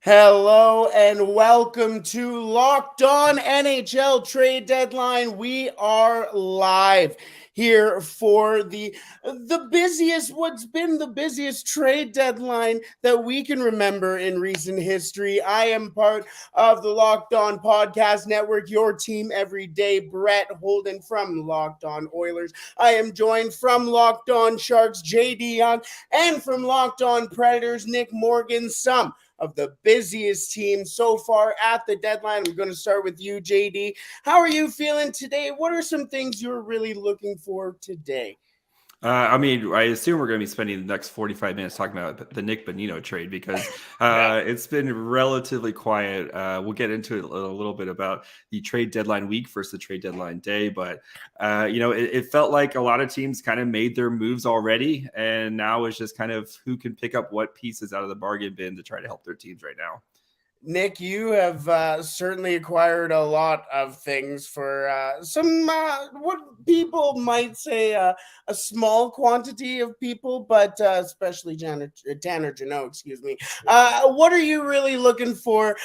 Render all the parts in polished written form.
Hello and welcome to Locked On NHL Trade Deadline. We are live here for the busiest trade deadline that we can remember in recent history. I am part of the Locked On Podcast Network, your team every day. Brett Holden from Locked On Oilers. I am joined from Locked On Sharks, JD Young, and from Locked On Predators, Nick Morgan. Some of the busiest teams so far at the deadline. We're going to start with you, JD. How are you feeling today? What are some things you're really looking for today? I assume we're going to be spending the next 45 minutes talking about the Nick Bonino trade because it's been relatively quiet. We'll get into it a little bit about the trade deadline week versus the trade deadline day. But, it felt like a lot of teams kind of made their moves already. And now it's just kind of who can pick up what pieces out of the bargain bin to try to help their teams right now. Nick, you have certainly acquired a lot of things for some what people might say a small quantity of people, but especially Tanner Janot, excuse me. What are you really looking for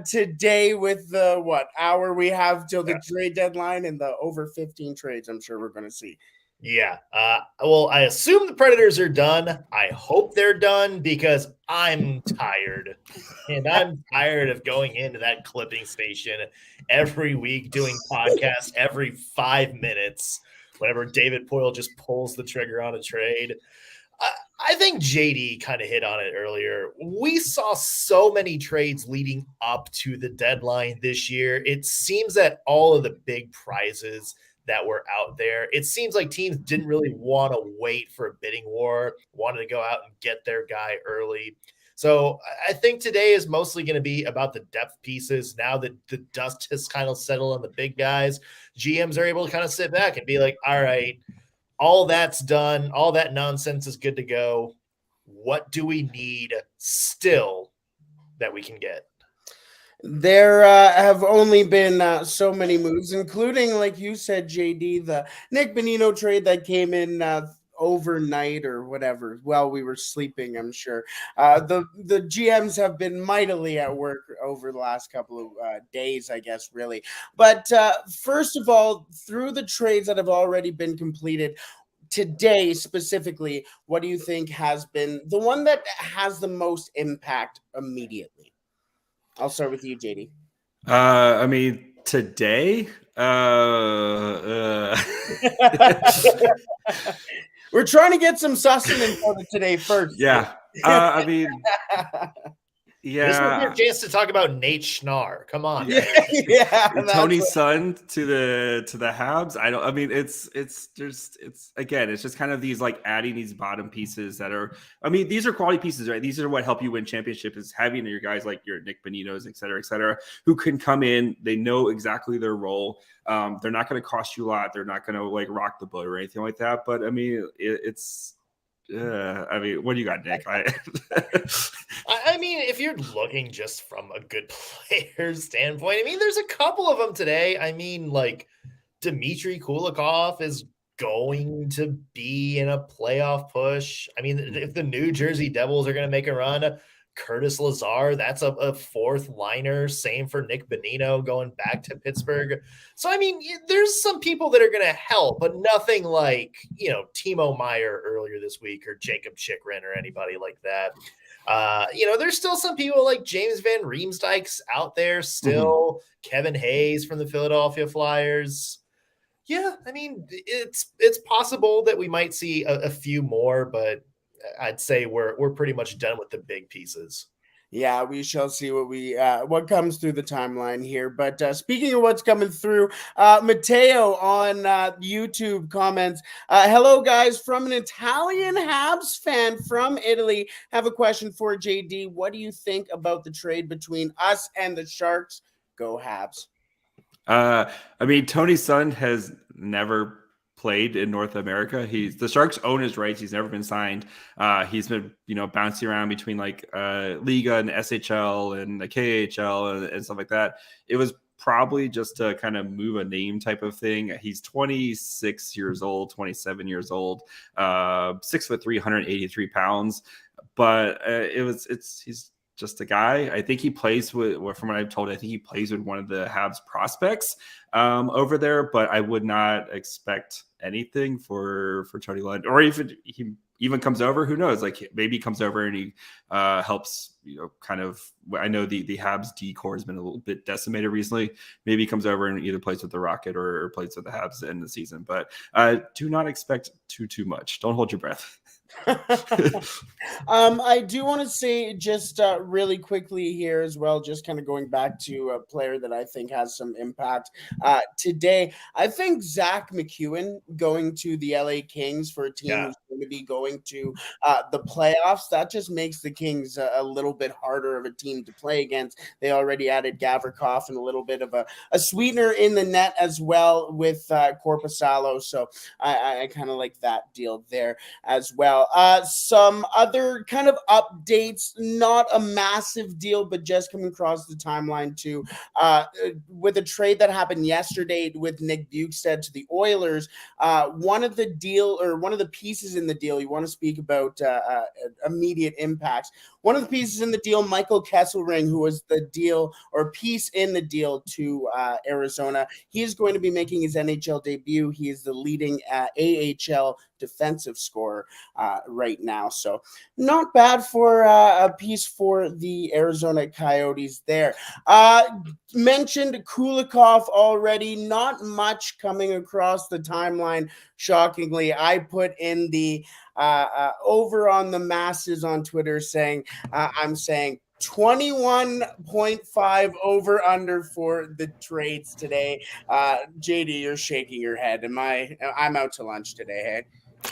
today with the hour we have till the trade deadline and the over 15 trades I'm sure we're going to see? Yeah. Well, I assume the Predators are done. I hope they're done because I'm tired. And I'm tired of going into that clipping station every week doing podcasts every 5 minutes whenever David Poile just pulls the trigger on a trade. I think JD kind of hit on it earlier. We saw so many trades leading up to the deadline this year. It seems that all of the big prizes that were out there, it seems like teams didn't really want to wait for a bidding war, wanted to go out and get their guy early. So I think today is mostly going to be about the depth pieces. Now that the dust has kind of settled on the big guys, GMs are able to kind of sit back and be like, all right, all that's done. All that nonsense is good to go. What do we need still that we can get? There have only been so many moves, including, like you said, JD, the Nick Bonino trade that came in overnight or whatever while we were sleeping. I'm sure the GMs have been mightily at work over the last couple of days, I guess, really. But first of all, through the trades that have already been completed today specifically, what do you think has been the one that has the most impact immediately? I'll start with you, JD. Today, we're trying to get some sustenance out of today first. Yeah. This is your chance to talk about Nate Schnarr. Come on. Yeah. Tony's son to the Habs. It's just kind of these like adding these bottom pieces that are, these are quality pieces, right? These are what help you win championship, is having your guys like your Nick Boninos, et cetera, who can come in. They know exactly their role. They're not going to cost you a lot. They're not going to like rock the boat or anything like that. But what do you got, Nick? If you're looking just from a good player standpoint, there's a couple of them today. Like Dmitry Kulikov is going to be in a playoff push. If the New Jersey Devils are going to make a run, Curtis Lazar, that's a fourth liner. Same for Nick Bonino going back to Pittsburgh. So, there's some people that are going to help, but nothing like, Timo Meier earlier this week or Jacob Chikrin or anybody like that. There's still some people like James Van Riemsdyk's out there still. Kevin Hayes from the Philadelphia Flyers. Yeah, it's possible that we might see a few more, but I'd say we're pretty much done with the big pieces. Yeah, we shall see what comes through the timeline here. But speaking of what's coming through, Matteo on YouTube comments, hello, guys, from an Italian Habs fan from Italy. Have a question for JD. What do you think about the trade between us and the Sharks? Go Habs. Tony's son has never played in North America. The Sharks own his rights. He's never been signed. He's been, bouncing around between like Liga and SHL and the KHL and stuff like that. It was probably just to kind of move a name type of thing. He's 26 years old, 27 years old, 6'3", 183 pounds. But he's just a guy. I think he plays with, from what I've told, I think he plays with one of the Habs prospects over there, but I would not expect anything for Tony Lund, or if he even comes over, who knows? Like maybe he comes over and he helps, kind of. I know the Habs D core has been a little bit decimated recently. Maybe he comes over and either plays with the Rocket or plays with the Habs at the end of the season. But do not expect too much. Don't hold your breath. I do want to say just really quickly here as well, just kind of going back to a player that I think has some impact today. I think Zach McEwen going to the LA Kings for a team who's going to be going to the playoffs, that just makes the Kings a little bit harder of a team to play against. They already added Gavrikov and a little bit of a sweetener in the net as well with Korpisalo. So I kind of like that deal there as well. Some other kind of updates, not a massive deal, but just coming across the timeline too, with a trade that happened yesterday with Nick Bjugstad to the Oilers. One of the pieces in the deal, you want to speak about immediate impacts. One of the pieces in the deal, Michael Kesselring, who was the deal or piece in the deal to Arizona, he is going to be making his NHL debut. He is the leading AHL defensive scorer right now. So not bad for a piece for the Arizona Coyotes there. Mentioned Kulikov already. Not much coming across the timeline. Shockingly, I put in the over on the masses on Twitter saying, I'm saying 21.5 over under for the trades today. JD, you're shaking your head. I'm out to lunch today, hey?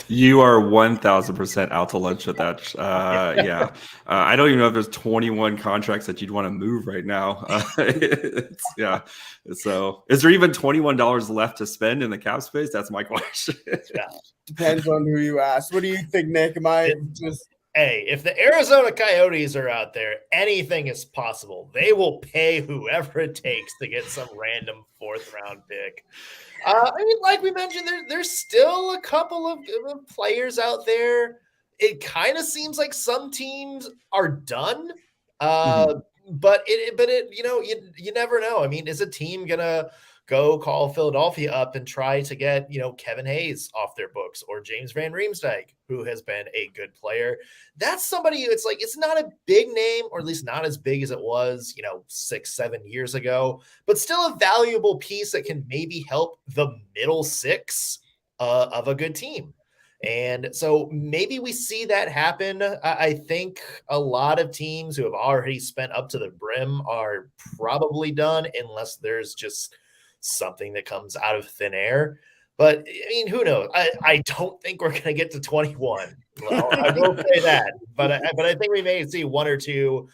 You are 1,000% out to lunch at that. Yeah. I don't even know if there's 21 contracts that you'd want to move right now. Yeah. So is there even $21 left to spend in the cap space? That's my question. Depends on who you ask. What do you think, Nick? Am I just... Hey, if the Arizona Coyotes are out there, anything is possible. They will pay whoever it takes to get some random fourth-round pick. I mean, like we mentioned, there's still a couple of players out there. It kind of seems like some teams are done, but you never know. I mean, is a team gonna go call Philadelphia up and try to get Kevin Hayes off their books, or James Van Riemsdyk, who has been a good player? That's somebody. It's like it's not a big name, or at least not as big as it was 6-7 years ago, but still a valuable piece that can maybe help the middle six of a good team. And so maybe we see that happen. I think a lot of teams who have already spent up to the brim are probably done, unless there's just something that comes out of thin air. But I mean, who knows? I don't think we're going to get to 21. Well, I will say that, but I think we may see one or two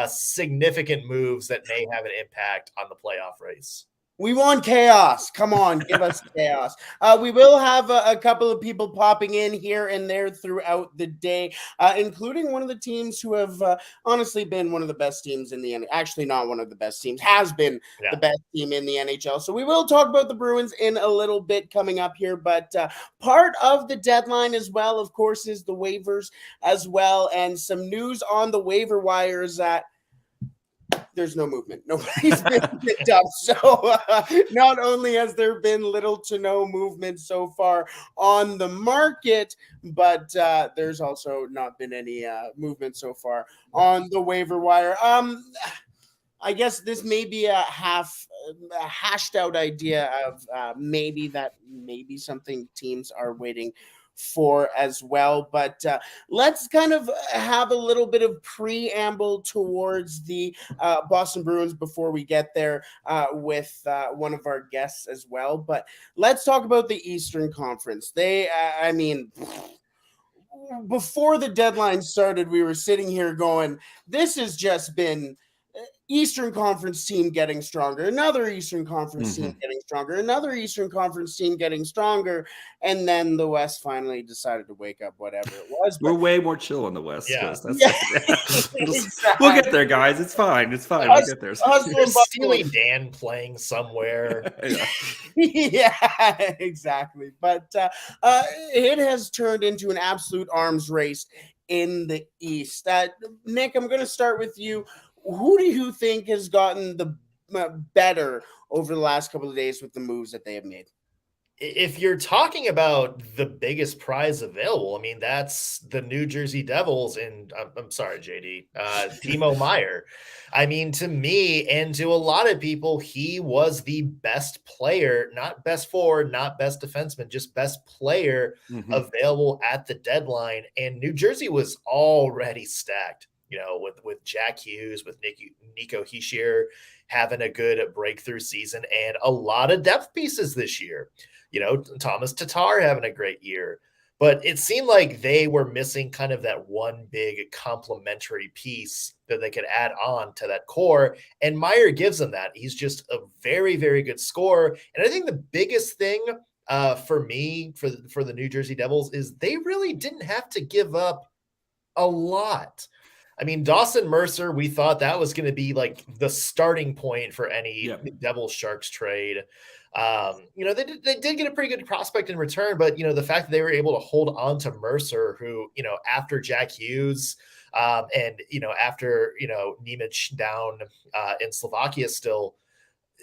significant moves that may have an impact on the playoff race. We want chaos. Come on, give us chaos. We will have a couple of people popping in here and there throughout the day, including one of the teams who have honestly been one of the best teams in the NHL. Actually, not one of the best teams, has been the best team in the NHL. So we will talk about the Bruins in a little bit coming up here. But part of the deadline as well, of course, is the waivers as well. And some news on the waiver wires that there's no movement. Nobody's been picked up. So not only has there been little to no movement so far on the market, but there's also not been any movement so far on the waiver wire. I guess this may be a hashed out idea of maybe something teams are waiting for as well. But let's kind of have a little bit of preamble towards the Boston Bruins before we get there with one of our guests as well. But let's talk about the Eastern Conference. Before the deadline started, we were sitting here going, this has just been Eastern Conference team getting stronger, another Eastern Conference team getting stronger, another Eastern Conference team getting stronger, and then the West finally decided to wake up, whatever it was. We're way more chill on the West Coast. Exactly. We'll get there, guys. It's fine. We'll get there. Steely Dan playing somewhere. Yeah, exactly. But it has turned into an absolute arms race in the East. Nick, I'm going to start with you. Who do you think has gotten the better over the last couple of days with the moves that they have made? If you're talking about the biggest prize available, I mean, that's the New Jersey Devils and I'm sorry, JD, Timo Meier. I mean, to me and to a lot of people, he was the best player, not best forward, not best defenseman, just best player available at the deadline. And New Jersey was already stacked, with Jack Hughes, with Nico Hischier having a good breakthrough season and a lot of depth pieces this year. Thomas Tatar having a great year, but it seemed like they were missing kind of that one big complementary piece that they could add on to that core. And Meier gives them that. He's just a very, very good scorer. And I think the biggest thing for me, for the New Jersey Devils, is they really didn't have to give up a lot. I mean, Dawson Mercer, we thought that was going to be like the starting point for any Devils Sharks trade. They did get a pretty good prospect in return, but the fact that they were able to hold on to Mercer, who, after Jack Hughes, and after Nemec down in Slovakia still,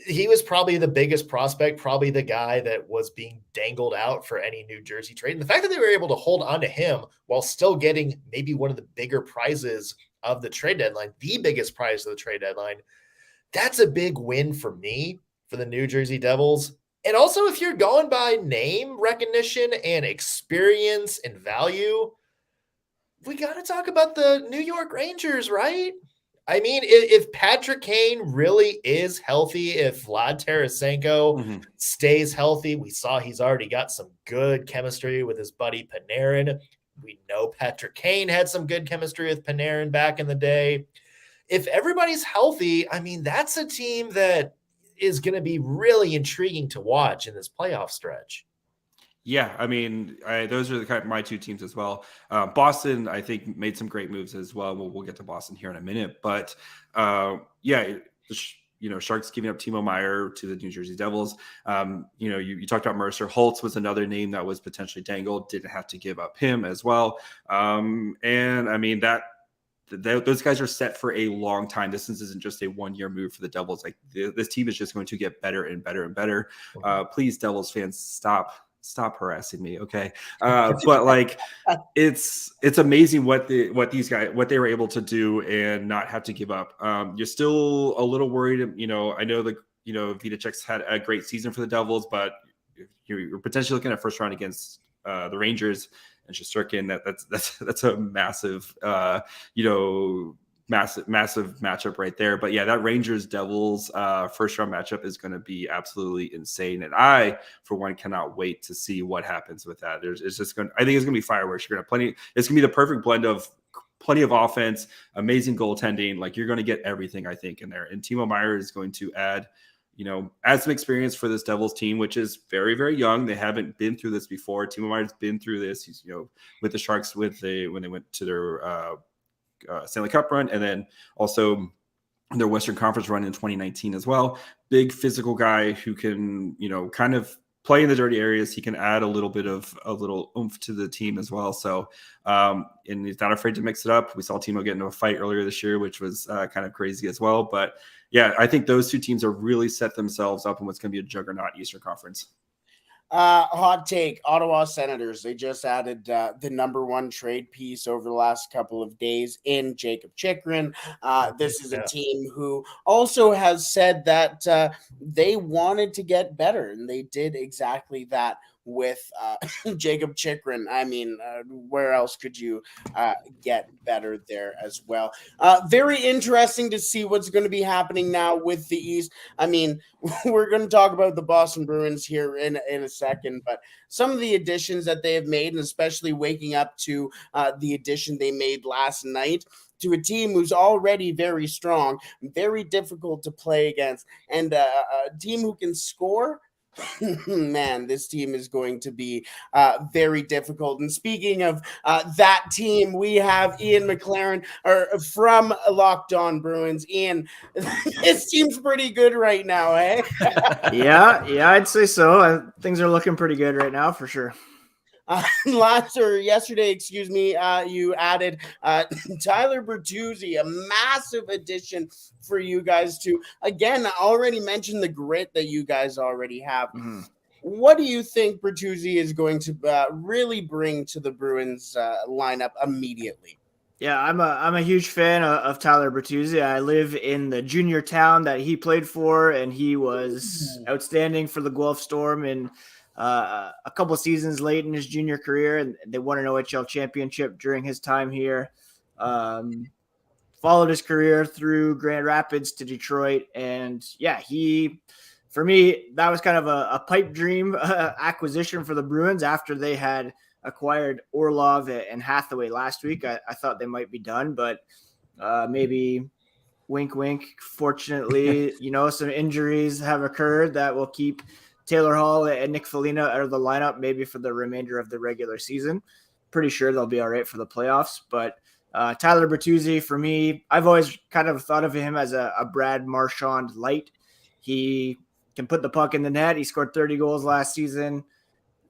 he was probably the biggest prospect, probably the guy that was being dangled out for any New Jersey trade. And the fact that they were able to hold on to him while still getting maybe one of the bigger prizes of the trade deadline, the biggest prize of the trade deadline, that's a big win for me, for the New Jersey Devils. And also, if you're going by name recognition and experience and value, we got to talk about the New York Rangers, right? I mean, if Patrick Kane really is healthy, if Vlad Tarasenko stays healthy, we saw he's already got some good chemistry with his buddy Panarin. We know Patrick Kane had some good chemistry with Panarin back in the day. If everybody's healthy, I mean, that's a team that is going to be really intriguing to watch in this playoff stretch. Yeah, I mean, those are my two teams as well. Boston, I think, made some great moves as well. We'll get to Boston here in a minute. But, Sharks giving up Timo Meier to the New Jersey Devils. You talked about Mercer. Holtz was another name that was potentially dangled. Didn't have to give up him as well. And, I mean, those guys are set for a long time. This isn't just a one-year move for the Devils. Like this team is just going to get better and better and better. Please, Devils fans, stop harassing me, okay? But like, it's amazing what they were able to do and not have to give up. You're still a little worried. I know Vidacek's had a great season for the Devils, but you're potentially looking at first round against the Rangers and Shesterkin. That's a massive massive matchup right there. But yeah, that Rangers Devils first round matchup is going to be absolutely insane. And I, for one, cannot wait to see what happens with that. I think it's going to be fireworks. You're going to have it's going to be the perfect blend of plenty of offense, amazing goaltending. Like you're going to get everything, I think, in there. And Timo Meier is going to add some experience for this Devils team, which is very, very young. They haven't been through this before. Timo Meier's been through this. He's, with the Sharks when they went to their Stanley Cup run, and then also their Western Conference run in 2019 as well. Big physical guy who can, kind of play in the dirty areas. He can add a little oomph to the team as well. So, and he's not afraid to mix it up. We saw Timo get into a fight earlier this year, which was kind of crazy as well. But yeah, I think those two teams are really set themselves up in what's going to be a juggernaut Eastern Conference. Hot take, Ottawa Senators. They just added the number one trade piece over the last couple of days in Jacob Chychrun. This is a team who also has said that they wanted to get better, and they did exactly that with Jacob Chychrun. I mean, where else could you get better there as well? Very interesting to see what's going to be happening now with the East. I mean, we're going to talk about the Boston Bruins here in a second, but some of the additions that they have made, and especially waking up to the addition they made last night to a team who's already very strong, very difficult to play against, and a team who can score. Man, this team is going to be very difficult. And speaking of that team, we have Ian McLaren from Locked On Bruins. Ian, this team's pretty good right now, eh? Yeah, I'd say so. Things are looking pretty good right now for sure. Yesterday, excuse me, you added Tyler Bertuzzi, a massive addition for you guys to, again, I already mentioned the grit that you guys already have. Mm-hmm. What do you think Bertuzzi is going to really bring to the Bruins lineup immediately? Yeah, I'm a huge fan of Tyler Bertuzzi. I live in the junior town that he played for, and he was outstanding for the Guelph Storm in a couple of seasons late in his junior career, and they won an OHL championship during his time here. Followed his career through Grand Rapids to Detroit, and yeah, for me, that was kind of a pipe dream acquisition for the Bruins after they had acquired Orlov and Hathaway last week. I thought they might be done, but maybe wink, wink. Fortunately, some injuries have occurred that will keep Taylor Hall and Nick Foligno out of the lineup, maybe for the remainder of the regular season. Pretty sure they'll be all right for the playoffs, but Tyler Bertuzzi, for me, I've always kind of thought of him as a Brad Marchand light. He can put the puck in the net. He scored 30 goals last season.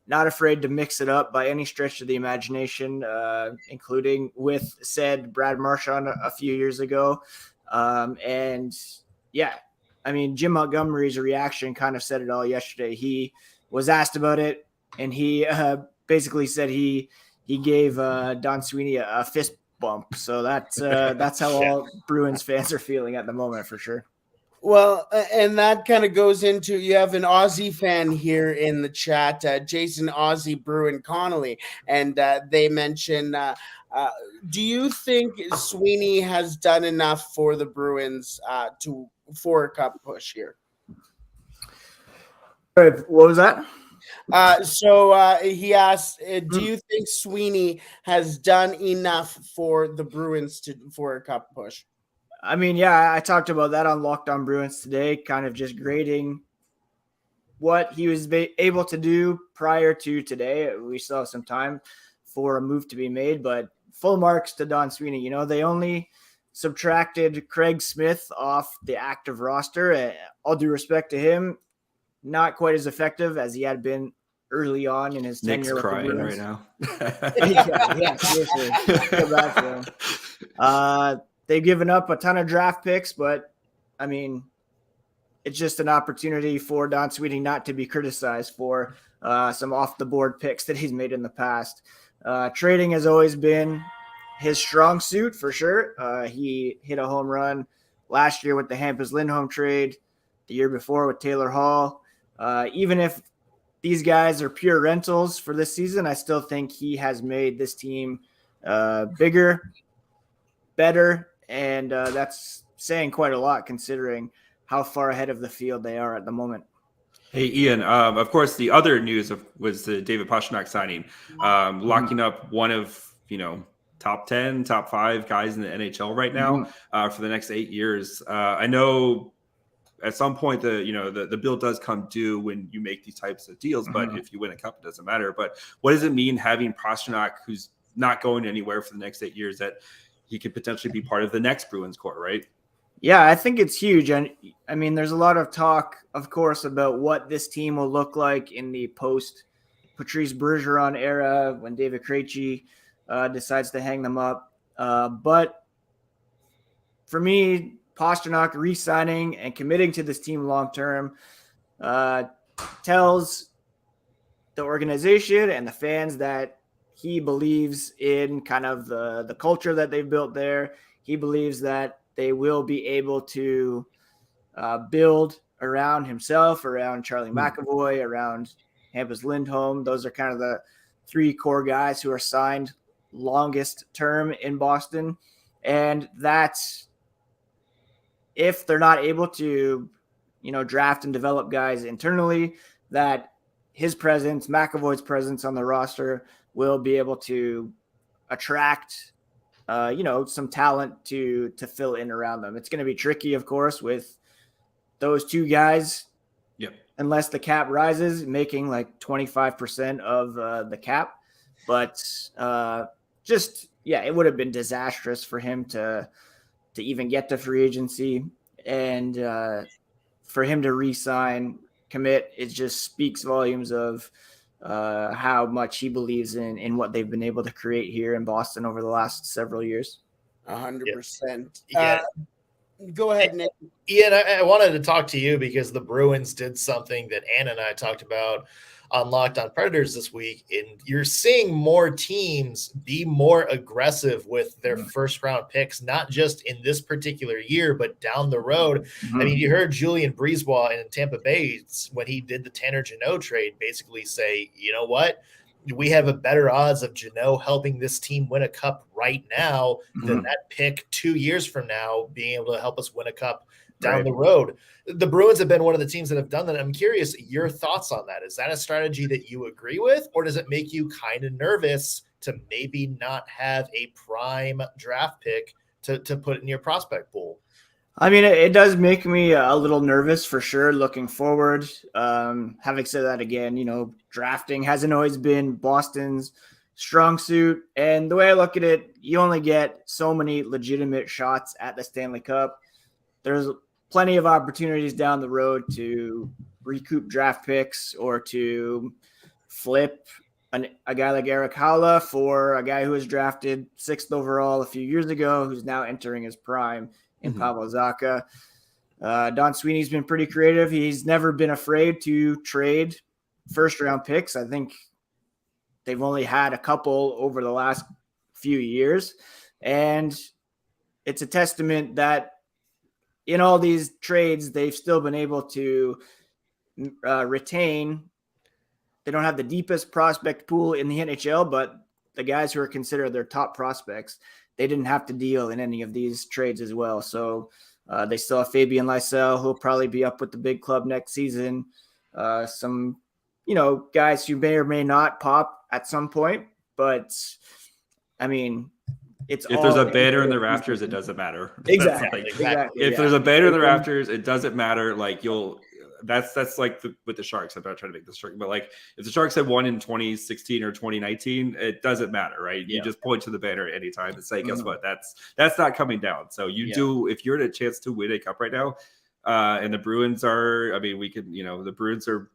Not afraid to mix it up by any stretch of the imagination, including with said Brad Marchand a few years ago. And yeah, I mean, Jim Montgomery's reaction kind of said it all yesterday. He was asked about it, and he basically said he gave Don Sweeney a fist bump. So that's how all Bruins fans are feeling at the moment, for sure. Well, and that kind of goes into, you have an Aussie fan here in the chat, Jason Aussie Bruin Connolly, and they mention, do you think Sweeney has done enough for the Bruins for a cup push here? What was that? So he asked, do you think Sweeney has done enough for the Bruins for a cup push? I mean, yeah, I talked about that on Locked On Bruins today, kind of just grading what he was able to do prior to today. We still have some time for a move to be made, but full marks to Don Sweeney. They only subtracted Craig Smith off the active roster. All due respect to him, not quite as effective as he had been early on in his tenure. Nick's crying right now. yeah, seriously. Feel bad for him. They've given up a ton of draft picks, but I mean, it's just an opportunity for Don Sweeney not to be criticized for some off the board picks that he's made in the past. Trading has always been his strong suit, for sure. He hit a home run last year with the Hampus Lindholm trade, the year before with Taylor Hall. Even if these guys are pure rentals for this season, I still think he has made this team bigger, better, and that's saying quite a lot considering how far ahead of the field they are at the moment. Hey, Ian, of course, the other news was the David Pastrnak signing, locking up one of, top 10, top 5 guys in the NHL right now for the next 8 years. I know at some point the bill does come due when you make these types of deals, but if you win a cup, it doesn't matter. But what does it mean having Pastrnak, who's not going anywhere for the next 8 years, that he could potentially be part of the next Bruins core, right? Yeah, I think it's huge. And I mean, there's a lot of talk, of course, about what this team will look like in the post Patrice Bergeron era when David Krejci decides to hang them up. But for me, Pastrnak re-signing and committing to this team long-term tells the organization and the fans that he believes in kind of the culture that they've built there. He believes that they will be able to build around himself, around Charlie McAvoy, around Hampus Lindholm. Those are kind of the 3 core guys who are signed longest term in Boston. And that's if they're not able to, draft and develop guys internally, that his presence, McAvoy's presence on the roster will be able to attract some talent to fill in around them. It's going to be tricky, of course, with those 2 guys. Yep. Unless the cap rises, making like 25% of the cap. But it would have been disastrous for him to even get to free agency, and for him to re-sign, commit. It just speaks volumes of how much he believes in what they've been able to create here in Boston over the last several years. 100%. Yeah. Go ahead, Nick. Ian, I wanted to talk to you because the Bruins did something that Anna and I talked about on Locked On Predators this week, and you're seeing more teams be more aggressive with their first round picks, not just in this particular year, but down the road. I mean, you heard Julien Brisebois in Tampa Bay when he did the Tanner Jeannot trade basically say, you know what? We have a better odds of Jeannot helping this team win a cup right now than that pick 2 years from now being able to help us win a cup down the road. The Bruins have been one of the teams that have done that. I'm curious your thoughts on that. Is that a strategy that you agree with, or does it make you kind of nervous to maybe not have a prime draft pick to put in your prospect pool? I mean, it does make me a little nervous for sure looking forward. Having said that, again, drafting hasn't always been Boston's strong suit. And the way I look at it, you only get so many legitimate shots at the Stanley Cup. There's plenty of opportunities down the road to recoup draft picks or to flip a guy like Eric Haula for a guy who was drafted 6th overall a few years ago, who's now entering his prime in Pavel Zacha. Don Sweeney's been pretty creative. He's never been afraid to trade first-round picks. I think they've only had a couple over the last few years. And it's a testament that in all these trades, they've still been able to retain. They don't have the deepest prospect pool in the NHL, but the guys who are considered their top prospects, they didn't have to deal in any of these trades as well. So they still have Fabian Lysell, who'll probably be up with the big club next season. Some, guys who may or may not pop at some point. But, I mean, if there's a banner in the rafters, it doesn't matter. Exactly. If there's a banner in the rafters, it doesn't matter. Like that's like with the Sharks. I'm not trying to make this trick, but like if the Sharks had won in 2016 or 2019, it doesn't matter, right? You just point to the banner at any time and say, guess what? That's not coming down. So do, if you're in a chance to win a cup right now, and the Bruins are, I mean, the Bruins are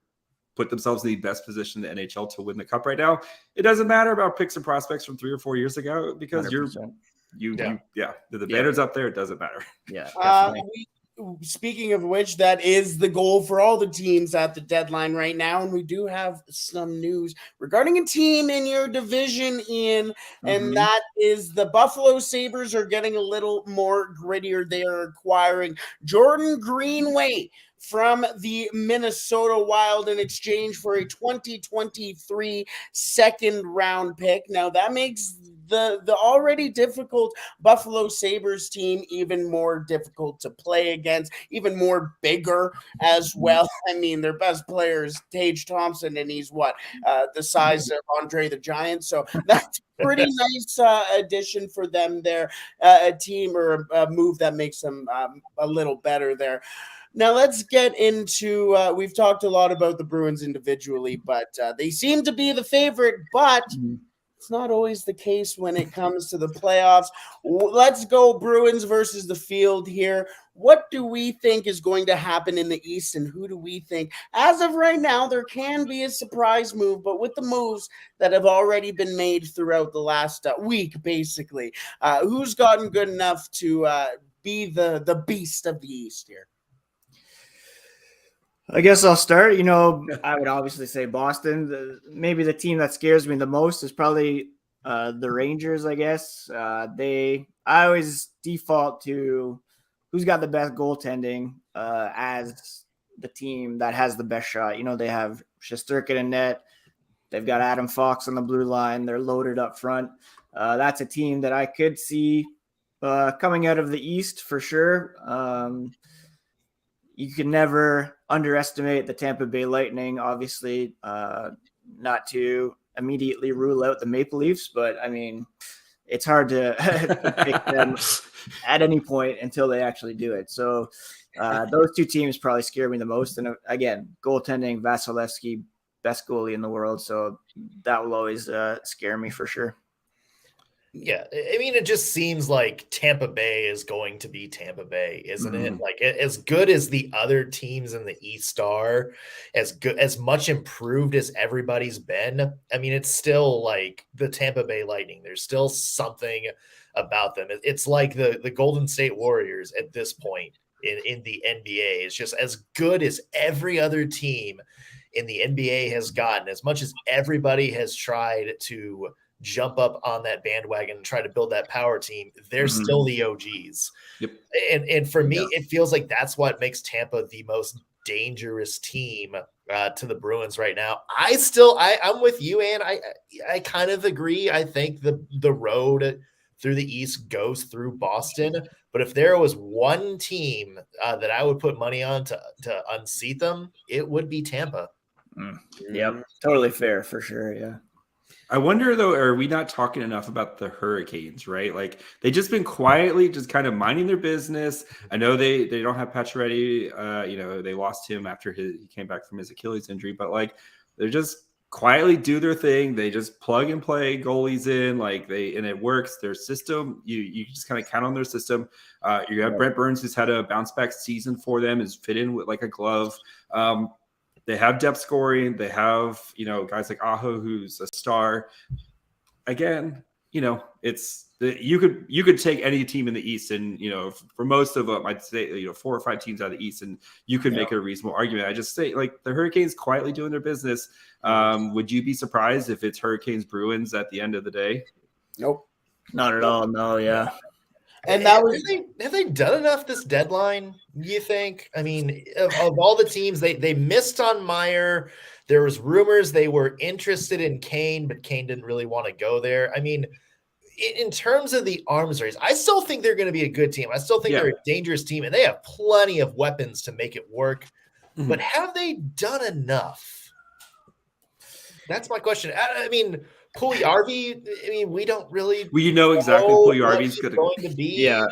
put themselves in the best position in the NHL to win the cup right now. It doesn't matter about picks and prospects from 3 or 4 years ago because 100%. The banner's up there. It doesn't matter. Yeah. Speaking of which, that is the goal for all the teams at the deadline right now. And we do have some news regarding a team in your division, Ian, and that is the Buffalo Sabres are getting a little more grittier. They are acquiring Jordan Greenway from the Minnesota Wild in exchange for a 2023 second-round pick. Now, that makes the already difficult Buffalo Sabres team even more difficult to play against, even more bigger as well. I mean, their best player is Tage Thompson, and he's the size of Andre the Giant. So that's pretty nice addition for them there, a team or a move that makes them a little better there. Now let's get into, we've talked a lot about the Bruins individually, but they seem to be the favorite, but it's not always the case when it comes to the playoffs. Let's go Bruins versus the field here. What do we think is going to happen in the East, and who do we think? As of right now, there can be a surprise move, but with the moves that have already been made throughout the last week, basically, who's gotten good enough to be the beast of the East here? I guess I'll start. I would obviously say Boston. Maybe the team that scares me the most is probably the Rangers, I guess. I always default to who's got the best goaltending as the team that has the best shot. They have Shesterkin in net. They've got Adam Fox on the blue line. They're loaded up front. That's a team that I could see coming out of the East for sure. You can never underestimate the Tampa Bay Lightning, obviously, not to immediately rule out the Maple Leafs, but I mean, it's hard to pick them at any point until they actually do it. So those two teams probably scare me the most. And again, goaltending, Vasilevsky, best goalie in the world. So that will always scare me for sure. Yeah, I mean, it just seems like Tampa Bay is going to be Tampa Bay, isn't it? Like as good as the other teams in the East are, as good, as much improved as everybody's been. I mean, it's still like the Tampa Bay Lightning. There's still something about them. It's like the Golden State Warriors at this point in the NBA. It's just as good as every other team in the NBA has gotten. As much as everybody has tried to jump up on that bandwagon and try to build that power team, they're still the OGs. Yep. And for me, it feels like that's what makes Tampa the most dangerous team to the Bruins right now. I'm with you, Ann. I kind of agree. I think the road through the East goes through Boston. But if there was one team that I would put money on to unseat them, it would be Tampa. Yep. Totally fair for sure. Yeah. I wonder though, are we not talking enough about the Hurricanes, right? Like they just been quietly just kind of minding their business. I know they don't have Pacioretty. They lost him after he came back from his Achilles injury, but like they're just quietly do their thing. They just plug and play goalies in, and it works. Their system, you just kind of count on their system. You have Brent Burns, who's had a bounce back season for them, is fit in with like a glove. They have depth scoring. They have, guys like Aho, who's a star. Again, it's you could take any team in the East, and for most of them, I'd say 4 or 5 teams out of the East, and you could make a reasonable argument. I just say like the Hurricanes quietly doing their business. Would you be surprised if it's Hurricanes Bruins at the end of the day? Nope, not at all. No, yeah. And that was have they done enough this deadline, you think? I mean, of all the teams, they missed on Meyer. There was rumors they were interested in Kane, but Kane didn't really want to go there. I mean, in terms of the arms race, I still think they're going to be a good team. I still think they're a dangerous team, and they have plenty of weapons to make it work. But have they done enough? That's my question. I mean, Puljujarvi, we don't really. Well, exactly Puljujarvi's going to be. Yeah.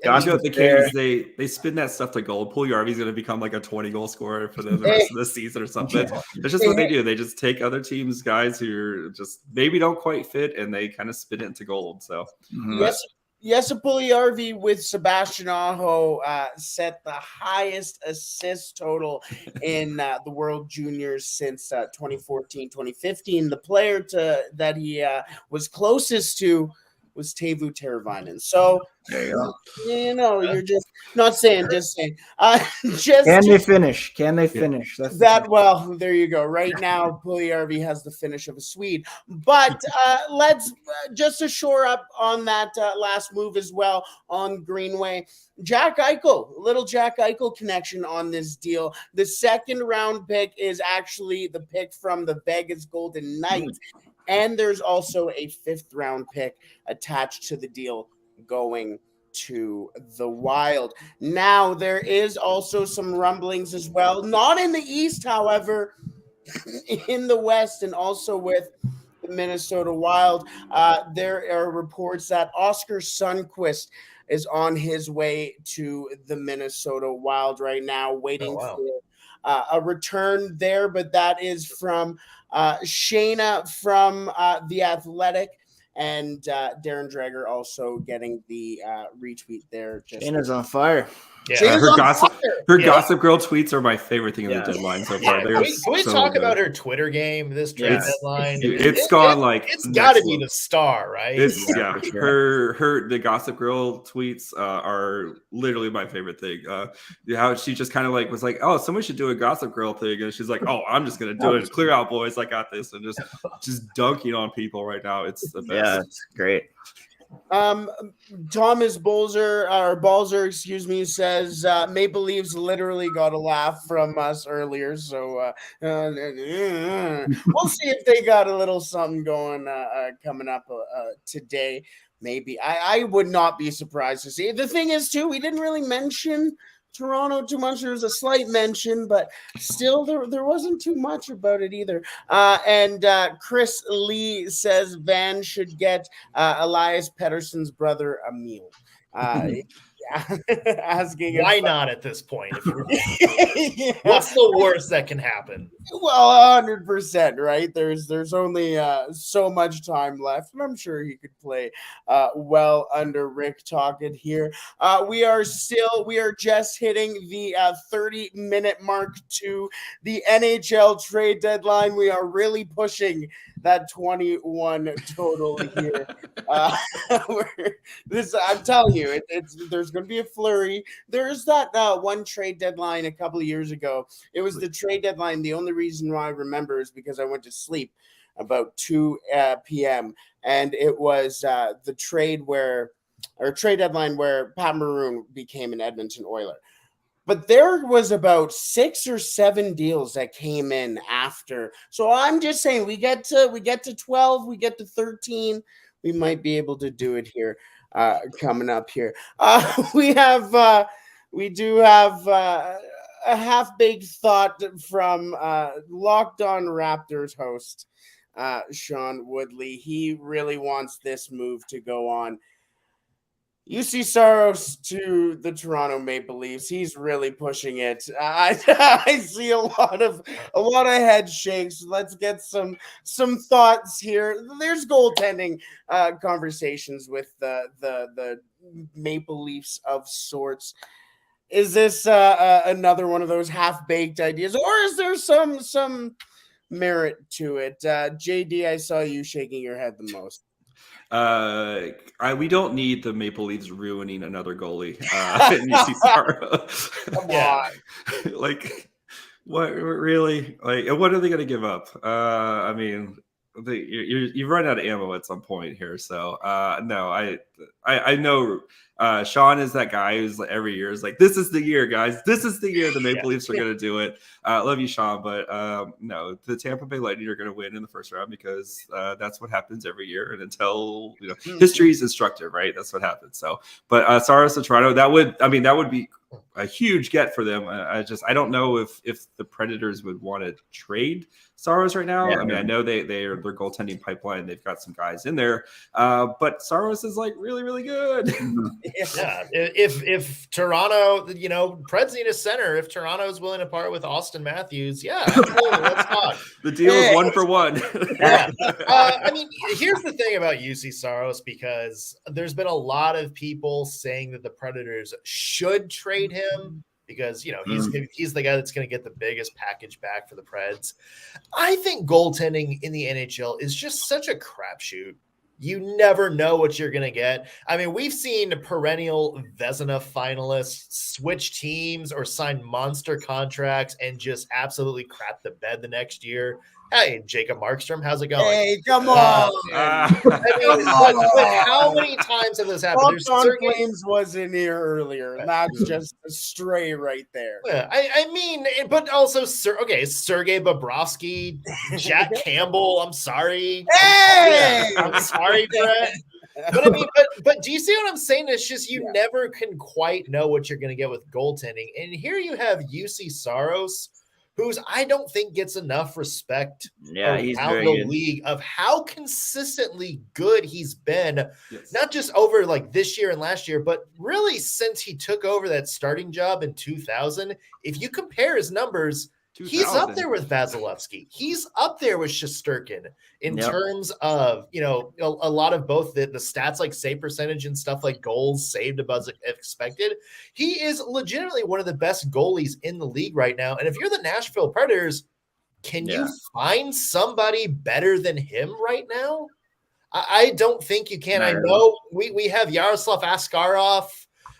The Canes, they spin that stuff to goal. Puljujarvi's going to become like a 20-goal scorer for the rest of the season or something. That's just what they do. They just take other teams' guys who just maybe don't quite fit, and they kind of spin it into gold. So Yes, Puljujarvi with Sebastian Aho set the highest assist total in the World Juniors since 2014, 2015. The player that he was closest to was Teuvo Teravainen. So, there you go. You're just not saying, just saying. Can they finish? Can they finish? Well, there you go. Right now, Puljujarvi has the finish of a Swede. But let's just to shore up on that last move as well on Greenway. Jack Eichel, little Jack Eichel connection on this deal. The second round pick is actually the pick from the Vegas Golden Knights. And there's also a 5th round pick attached to the deal going to the Wild. Now, there is also some rumblings as well, not in the East, however, in the West, and also with the Minnesota Wild. There are reports that Oscar Sundqvist is on his way to the Minnesota Wild right now, waiting for a return there, but that is from Shayna from The Athletic, and Darren Dreger also getting the retweet there. Shayna's on fire. Yeah, her Gossip Girl tweets are my favorite thing in the deadline so far. Can we talk about her Twitter game this trade deadline? It's gone it's got to be the star, right? Her the Gossip Girl tweets are literally my favorite thing. How she just kind of was like, oh, someone should do a Gossip Girl thing, and she's like, oh, I'm just gonna do it. Clear out, boys, I got this, and just dunking on people right now. It's the best. Yeah, it's great. Thomas Balzer, says Maple Leafs literally got a laugh from us earlier, so we'll see if they got a little something going coming up today. Maybe I would not be surprised to see. The thing is, too, we didn't really mention Toronto too much. There was a slight mention, but still there wasn't too much about it either. And Chris Lee says Van should get Elias Pettersson's brother a meal. asking Why if, not at this point? yeah. What's the worst that can happen? Well, 100%, right? There's only so much time left, and I'm sure he could play well under Rick Tocchet here. We are just hitting the 30-minute mark to the NHL trade deadline. We are really pushing that 21 total here. I'm telling you, there's going to be a flurry. There's that one trade deadline a couple of years ago. It was the trade deadline. The only reason why I remember is because I went to sleep about 2 p.m. and it was the trade deadline where Pat Maroon became an Edmonton Oiler. But there was about 6 or 7 deals that came in after. So I'm just saying we get to 12, we get to 13, we might be able to do it here coming up here. We do have a half-baked thought from Locked On Raptors host Sean Woodley. He really wants this move to go on. UC Saros to the Toronto Maple Leafs. He's really pushing it. I see a lot of head shakes. Let's get some thoughts here. There's goaltending conversations with the Maple Leafs of sorts. Is this another one of those half-baked ideas, or is there some merit to it? JD, I saw you shaking your head the most. We don't need the Maple Leafs ruining another goalie in UC Saros. Come on. Like, what really? Like, what are they going to give up? I mean, you run out of ammo at some point here. So no, I know Sean is that guy who's like, every year is like, this is the year, guys. This is the year the Maple Leafs are going to do it. Love you, Sean, but no, the Tampa Bay Lightning are going to win in the first round because that's what happens every year. And until history is instructive, right? That's what happens. So, but Saros to Toronto, that would be a huge get for them. I don't know if the Predators would want to trade Saros right now. I mean, I know their goaltending pipeline, they've got some guys in there, but Saros is like really, really good. Yeah, if Toronto, Preds need a center. If Toronto is willing to part with Austin Matthews, yeah, absolutely, let's talk. The deal is 1 for 1. Yeah, I mean, here's the thing about UC Saros, because there's been a lot of people saying that the Predators should trade him because he's the guy that's going to get the biggest package back for the Preds. I think goaltending in the NHL is just such a crapshoot. You never know what you're going to get. I mean, we've seen perennial Vezina finalists switch teams or sign monster contracts and just absolutely crap the bed the next year. Hey, Jacob Markstrom, how's it going? Hey, come on. I mean, but how many times have this happened? Flames was in here earlier. That's just a stray right there. Yeah, I mean, but also, Sergei Bobrovsky, Jack Campbell. I'm sorry. Hey! I'm sorry, Brett. But I mean, but do you see what I'm saying? It's just you never can quite know what you're going to get with goaltending. And here you have UC Saros, who's I don't think gets enough respect around the league of how consistently good he's been, not just over like this year and last year, but really since he took over that starting job in 2000. If you compare his numbers, he's up there with Vasilevsky. He's up there with Shesterkin in terms of, a lot of both the stats like save percentage and stuff like goals saved above expected. He is legitimately one of the best goalies in the league right now. And if you're the Nashville Predators, can you find somebody better than him right now? I don't think you can. I know we have Yaroslav Askarov,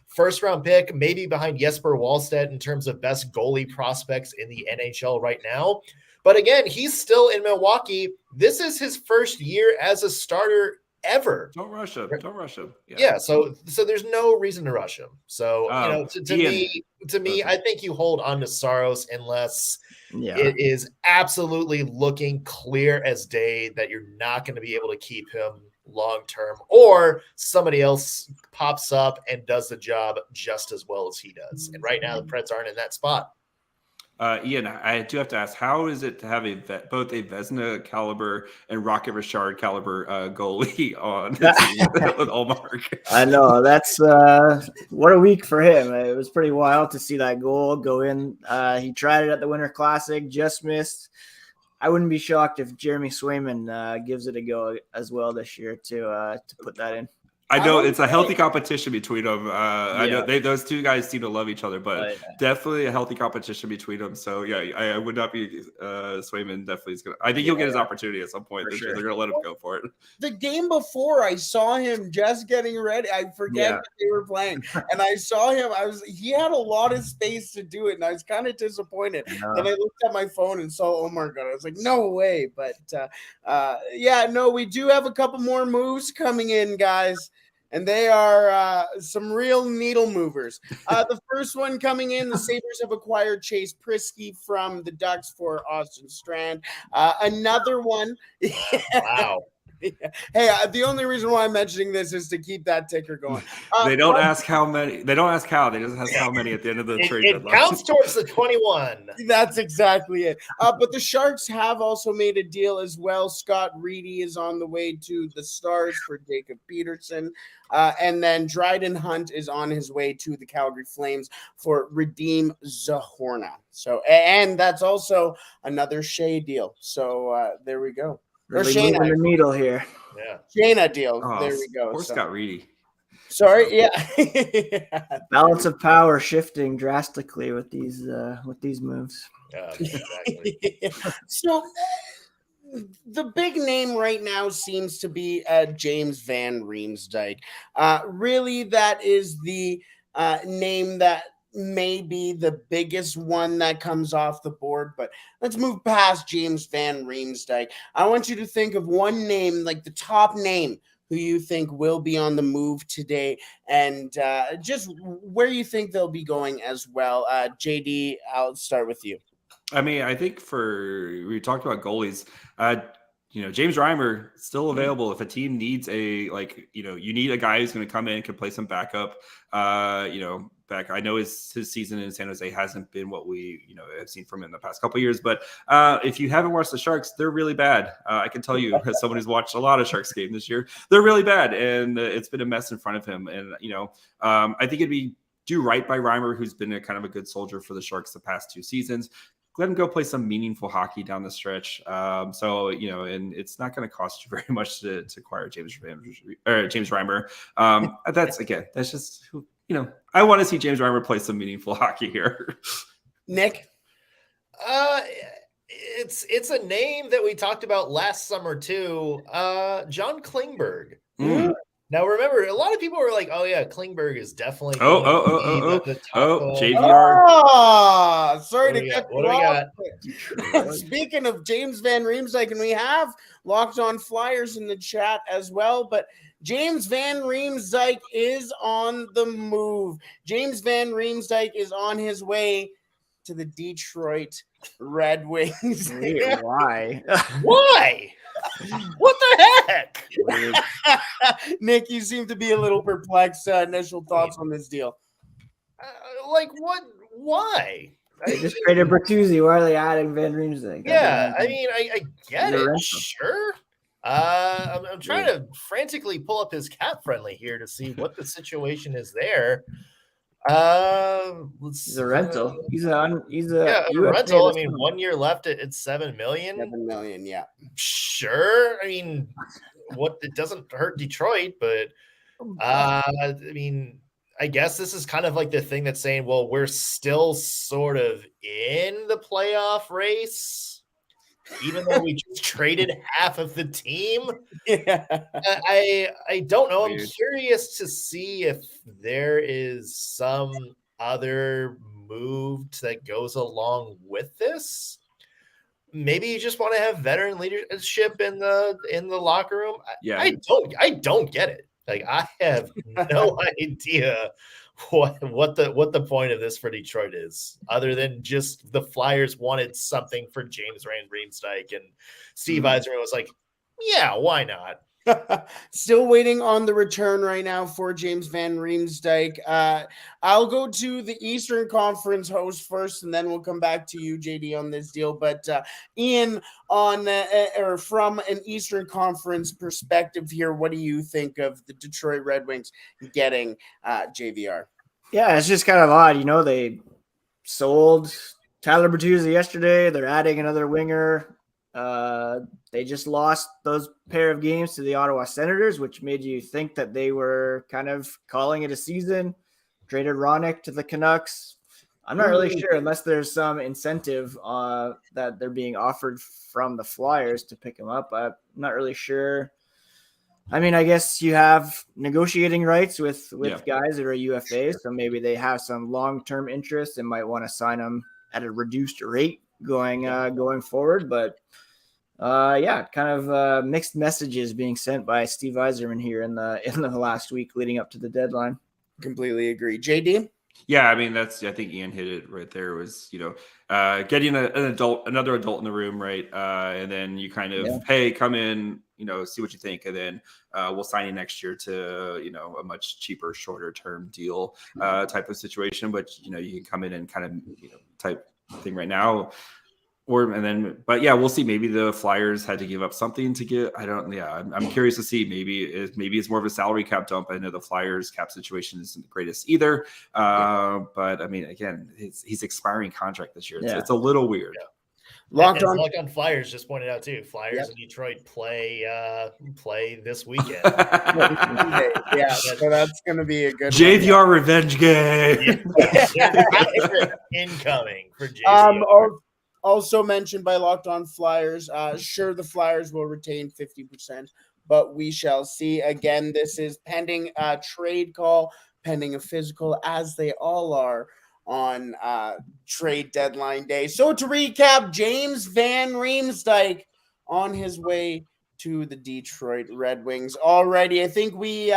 first-round pick, maybe behind Jesper Wallstedt in terms of best goalie prospects in the NHL right now. But again, he's still in Milwaukee. This is his first year as a starter ever. Don't rush him. Don't rush him. Yeah. So there's no reason to rush him. So to me, I think you hold on to Saros unless it is absolutely looking clear as day that you're not going to be able to keep him long term, or somebody else pops up and does the job just as well as he does. And right now the Preds aren't in that spot. Ian, I do have to ask, how is it to have both a Vezina caliber and Rocket Richard caliber goalie on the team with Ullmark? I know, that's what a week for him. It was pretty wild to see that goal go in. He tried it at the Winter Classic, just missed. I wouldn't be shocked if Jeremy Swayman gives it a go as well this year to put that in. I know it's a healthy competition between them. I know those two guys seem to love each other, but definitely a healthy competition between them. So yeah, I would not be Swayman. Definitely is gonna. I think he'll get his opportunity at some point. They're gonna let him go for it. The game before, I saw him just getting ready. I forget what they were playing, and I saw him. He had a lot of space to do it, and I was kind of disappointed. Then I looked at my phone and saw Omar got it. I was like, no way. But we do have a couple more moves coming in, guys. And they are some real needle movers. The first one coming in, the Sabres have acquired Chase Prisky from the Ducks for Austin Strand. Another one. Wow. Hey, the only reason why I'm mentioning this is to keep that ticker going. They don't ask how many. They don't ask how. They just ask how many at the end of the trade deadline. It counts towards the 21. That's exactly it. But the Sharks have also made a deal as well. Scott Reedy is on the way to the Stars for Jacob Peterson. And then Dryden Hunt is on his way to the Calgary Flames for Radim Zahorna. So, and that's also another Shea deal. So there we go. Really moving the needle here. Yeah. Shayna deal. There we go. Poor Scott Reedy. Sorry. Yeah. Balance of power shifting drastically with these moves. Exactly. So the big name right now seems to be James Van Riemsdyk. Really, that is the name that may be the biggest one that comes off the board, but let's move past James Van Riemsdyk. I want you to think of one name, like the top name, who you think will be on the move today, and just where you think they'll be going as well. JD, I'll start with you. I mean, I think we talked about goalies. James Reimer still available if a team needs you need a guy who's going to come in and can play some backup. I know his season in San Jose hasn't been what we have seen from him in the past couple of years, but if you haven't watched the Sharks, they're really bad. I can tell you, as someone who's watched a lot of Sharks games this year, they're really bad, and it's been a mess in front of him. And I think it'd be do right by Reimer, who's been a kind of a good soldier for the Sharks the past 2 seasons. Let him go play some meaningful hockey down the stretch. And it's not going to cost you very much to acquire James Reimer. That's just I want to see James Reimer play some meaningful hockey here. Nick? It's a name that we talked about last summer too. John Klingberg. Now remember, a lot of people were like, "Oh yeah, Klingberg is definitely." JVR. Sorry to cut you off. Speaking of James Van Riemsdyk, and we have Locked On Flyers in the chat as well, but James Van Riemsdyk is on the move. James Van Riemsdyk is on his way to the Detroit Red Wings. Why? Why? What the heck? Nick, you seem to be a little perplexed. Initial thoughts on this deal? What? Why? They just traded Bertuzzi. Why are they adding Van Riemsdyk? Yeah, I mean, I get it. Sure. I'm trying to frantically pull up his cap friendly here to see what the situation is there. He's a rental. He's a rental. I mean, 1 year left at $7 million. $7 million, yeah. Sure. I mean, it doesn't hurt Detroit, but I mean, I guess this is kind of like the thing that's saying, well, we're still sort of in the playoff race, even though we just traded half of the team. Yeah. I don't know. Weird. I'm curious to see if there is some other move that goes along with this. Maybe you just want to have veteran leadership in the locker room. Yeah. I don't get it. Like, I have no idea what the point of this for Detroit is, other than just the Flyers wanted something for James Van Riemsdyk, and Steve Yzerman was like, yeah, why not? Still waiting on the return right now for James Van Riemsdyk. I'll go to the Eastern Conference host first, and then we'll come back to you, JD, on this deal. But Ian, on or from an Eastern Conference perspective here, what do you think of the Detroit Red Wings getting JVR? Yeah, it's just kind of odd. They sold Tyler Bertuzzi yesterday. They're adding another winger. They just lost those pair of games to the Ottawa Senators, which made you think that they were kind of calling it a season. Traded Ronick to the Canucks. I'm not really sure unless there's some incentive that they're being offered from the Flyers to pick him up. I'm not really sure. I mean, I guess you have negotiating rights with guys that are UFA, so maybe they have some long-term interest and might want to sign them at a reduced rate going forward. But kind of mixed messages being sent by Steve Yzerman here in the last week leading up to the deadline. Completely agree. JD? Yeah, I mean, I think Ian hit it right there. Was getting another adult in the room, right? And then you kind of, hey, come in, see what you think, and then we'll sign you next year to a much cheaper, shorter term deal type of situation. But you can come in and kind of type thing right now. But we'll see. Maybe the Flyers had to give up something to get. I'm curious to see. Maybe it's more of a salary cap dump. I know the Flyers cap situation isn't the greatest either. But I mean, again, he's expiring contract this year. It's a little weird. Yeah. Locked on Flyers just pointed out too. Flyers and Detroit play this weekend. So that's going to be a good JVR revenge game. Incoming for JVR. Also mentioned by Locked On Flyers. Sure, the Flyers will retain 50%, but we shall see. Again, this is pending a trade call, pending a physical, as they all are on trade deadline day. So to recap, James Van Riemsdyk on his way to the Detroit Red Wings already. I think we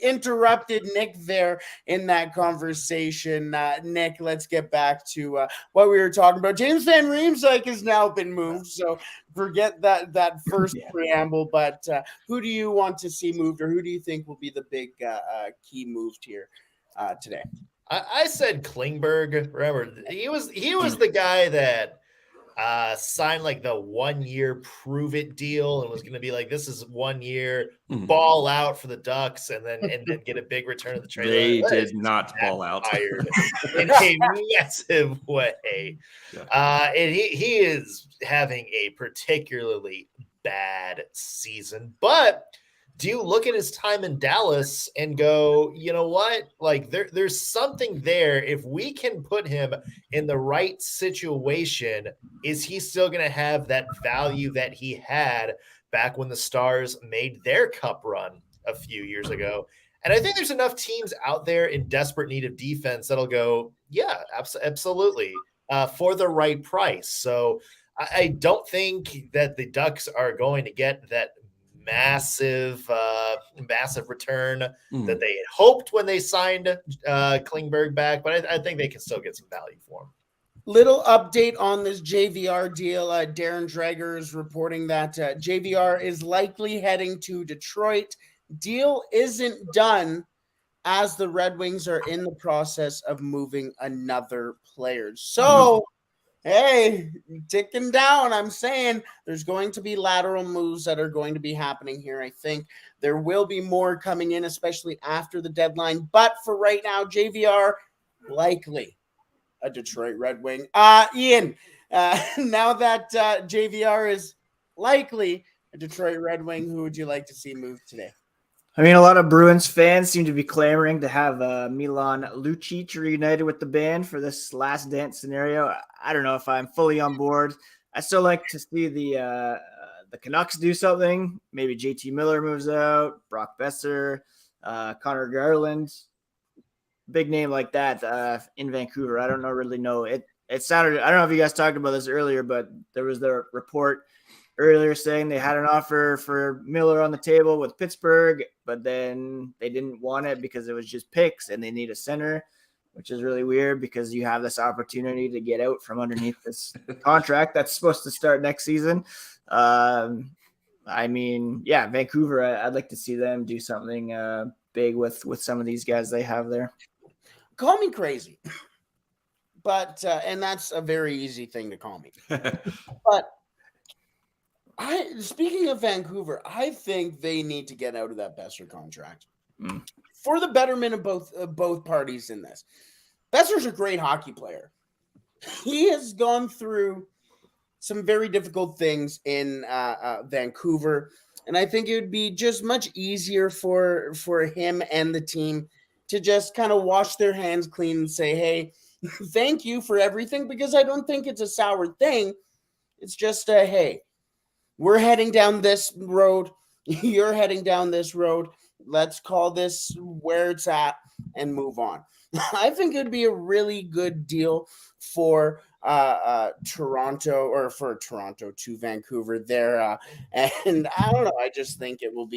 interrupted Nick there in that conversation. Nick, let's get back to what we were talking about. James Van Riemsdyk has now been moved, so forget that first preamble. But who do you want to see moved, or who do you think will be the big key moved here today? I said Klingberg. Remember, he was the guy that signed like the 1 year prove it deal and was going to be like, this is 1 year ball out for the Ducks and then get a big return of the trade. They did not ball out in a massive way. Yeah. And he is having a particularly bad season, but do you look at his time in Dallas and go, you know what? Like there's something there. If we can put him in the right situation, is he still going to have that value that he had back when the Stars made their cup run a few years ago? And I think there's enough teams out there in desperate need of defense that'll go, yeah, absolutely, for the right price. So I don't think that the Ducks are going to get that massive return that they had hoped when they signed Klingberg back, but I think they can still get some value for him. Little update on this JVR deal. Darren Dreger is reporting that JVR is likely heading to Detroit. Deal isn't done as the Red Wings are in the process of moving another player. So hey, ticking down. I'm saying there's going to be lateral moves that are going to be happening here. I think there will be more coming in, especially after the deadline. But for right now, JVR, likely a Detroit Red Wing. Ian, now that JVR is likely a Detroit Red Wing, who would you like to see move today? I mean, a lot of Bruins fans seem to be clamoring to have Milan Lucic reunited with the band for this last dance scenario. I don't know if I'm fully on board. I still like to see the Canucks do something. Maybe JT Miller moves out, Brock Besser, Connor Garland, big name like that in Vancouver. I don't really know. It sounded. I don't know if you guys talked about this earlier, but there was the report earlier saying they had an offer for Miller on the table with Pittsburgh, but then they didn't want it because it was just picks and they need a center, which is really weird because you have this opportunity to get out from underneath this contract that's supposed to start next season. I I mean, yeah, Vancouver, I'd like to see them do something big with some of these guys they have there. Call me crazy, but and that's a very easy thing to call me. But speaking of Vancouver, I think they need to get out of that Besser contract for the betterment of both parties in this. Besser's a great hockey player. He has gone through some very difficult things in Vancouver, and I think it would be just much easier for him and the team to just kind of wash their hands clean and say, hey, thank you for everything, because I don't think it's a sour thing. It's just hey, we're heading down this road. You're heading down this road. Let's call this where it's at and move on. I think it would be a really good deal for Toronto, or for Toronto to Vancouver there. And I don't know. I just think it would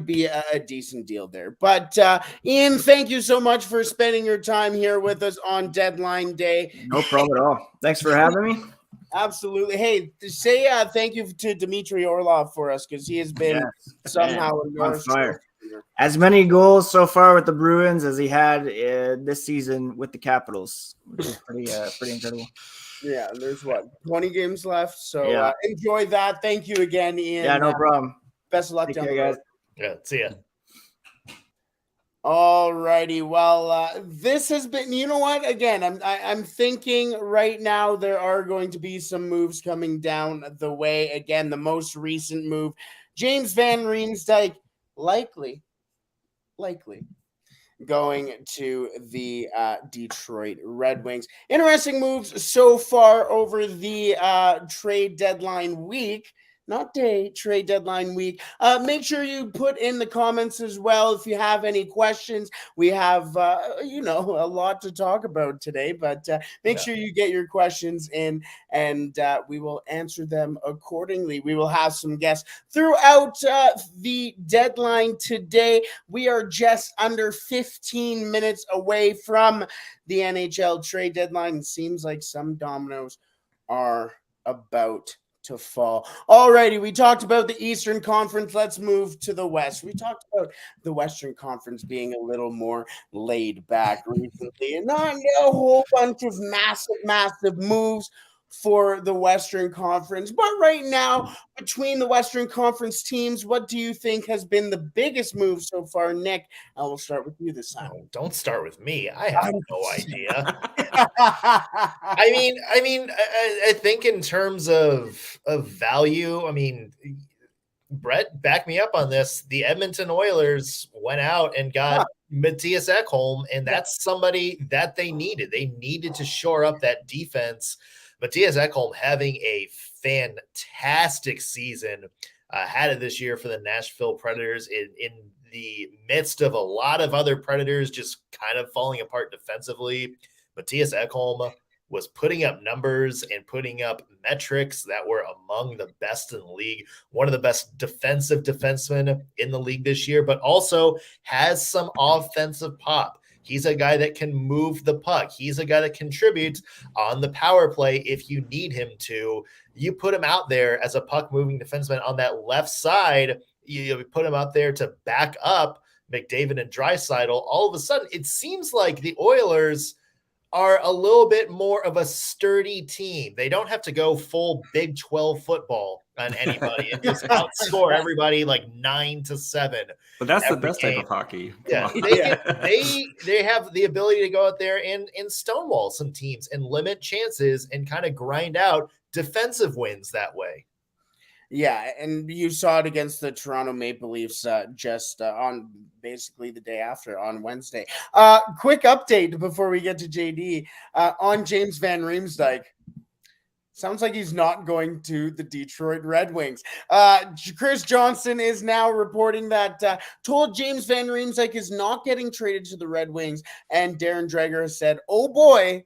be a decent deal there. But Ian, thank you so much for spending your time here with us on deadline day. No problem at all. Thanks for having me. Absolutely. Hey, say thank you to Dmitry Orlov for us, because he has been somehow on fire. As many goals so far with the Bruins as he had this season with the Capitals, which is pretty incredible. Yeah, there's 20 games left. So enjoy that. Thank you again, Ian. Yeah, no problem. Best of luck down the road. Yeah, see ya. All righty. Well, this has been, you know what? Again, I'm thinking right now there are going to be some moves coming down the way. Again, the most recent move, James Van Riemsdyk, likely going to the Detroit Red Wings. Interesting moves so far over the trade deadline week. Not day, trade deadline week. Make sure you put in the comments as well if you have any questions. We have, a lot to talk about today, but make sure you get your questions in, and we will answer them accordingly. We will have some guests throughout the deadline today. We are just under 15 minutes away from the NHL trade deadline. It seems like some dominoes are about to fall. Alrighty, we talked about the Eastern Conference. Let's move to the West. We talked about the Western Conference being a little more laid back recently, and not a whole bunch of massive moves for the Western Conference. But right now, between the Western Conference teams, what do you think has been the biggest move so far? Nick, I will start with you this time. Oh, don't start with me. I have no idea. I think in terms of value, Brett, back me up on this. The Edmonton Oilers went out and got Matthias Ekholm, and that's somebody that they needed. They needed to shore up that defense. Matthias Ekholm having a fantastic season, had it this year for the Nashville Predators in the midst of a lot of other Predators just kind of falling apart defensively. Matthias Ekholm was putting up numbers and putting up metrics that were among the best in the league. One of the best defensive defensemen in the league this year, but also has some offensive pop. He's a guy that can move the puck. He's a guy that contributes on the power play if you need him to. You put him out there as a puck-moving defenseman on that left side. You put him out there to back up McDavid and Draisaitl. All of a sudden, it seems like the Oilers are a little bit more of a sturdy team. They don't have to go full Big 12 football on anybody and just outscore everybody like 9-7. But that's the best type of hockey. Yeah, they have the ability to go out there and stonewall some teams and limit chances and kind of grind out defensive wins that way. Yeah, and you saw it against the Toronto Maple Leafs just on basically the day after, on Wednesday. Quick update before we get to JD on James Van Riemsdyk. Sounds like he's not going to the Detroit Red Wings. Chris Johnson is now reporting that told James Van Riemsdyk is not getting traded to the Red Wings, and Darren Dreger has said, oh boy,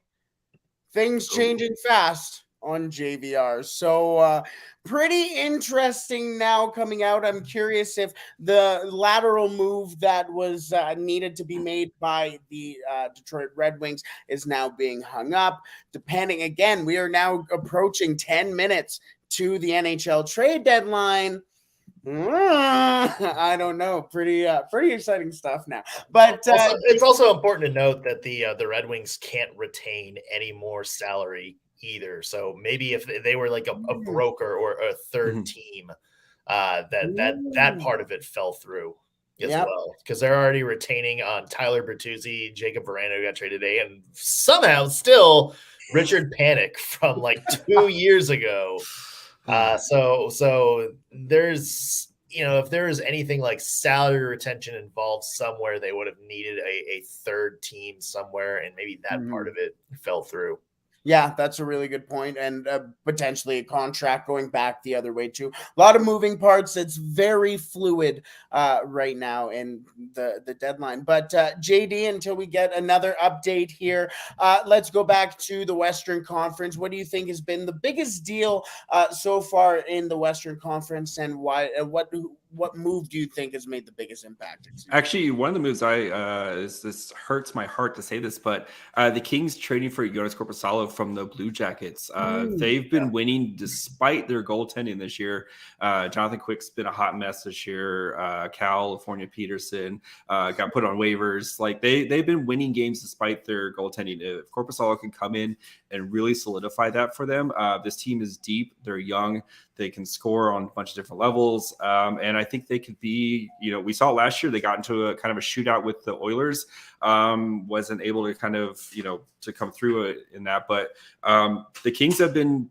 things changing fast on JVR. So pretty interesting now coming out. I'm curious if the lateral move that was needed to be made by the Detroit Red Wings is now being hung up. Depending, again, we are now approaching 10 minutes to the NHL trade deadline. I don't know. Pretty exciting stuff now. But it's also important to note that the Red Wings can't retain any more salary either. So maybe if they were like a broker or a third team, that part of it fell through as well, because they're already retaining on Tyler Bertuzzi, Jacob Verano, who got traded today, and somehow still Richard Panik from like 2 years ago. So there's, if there was anything like salary retention involved somewhere, they would have needed a third team somewhere, and maybe that part of it fell through. Yeah, that's a really good point, and potentially a contract going back the other way too. A lot of moving parts. It's very fluid right now in the deadline. But JD, until we get another update here, let's go back to the Western Conference. What do you think has been the biggest deal so far in the Western Conference, and why? What move do you think has made the biggest impact? Actually, one of the moves this hurts my heart to say this, but the Kings trading for Jonas Korpisalo from the Blue Jackets. They've been winning despite their goaltending this year. Jonathan Quick's been a hot mess this year. California Peterson got put on waivers. Like they've been winning games despite their goaltending. If Korpisalo can come in and really solidify that for them, this team is deep. They're young. They can score on a bunch of different levels. And I think they could be, we saw last year, they got into a kind of a shootout with the Oilers, wasn't able to kind of, to come through in that. But the Kings have been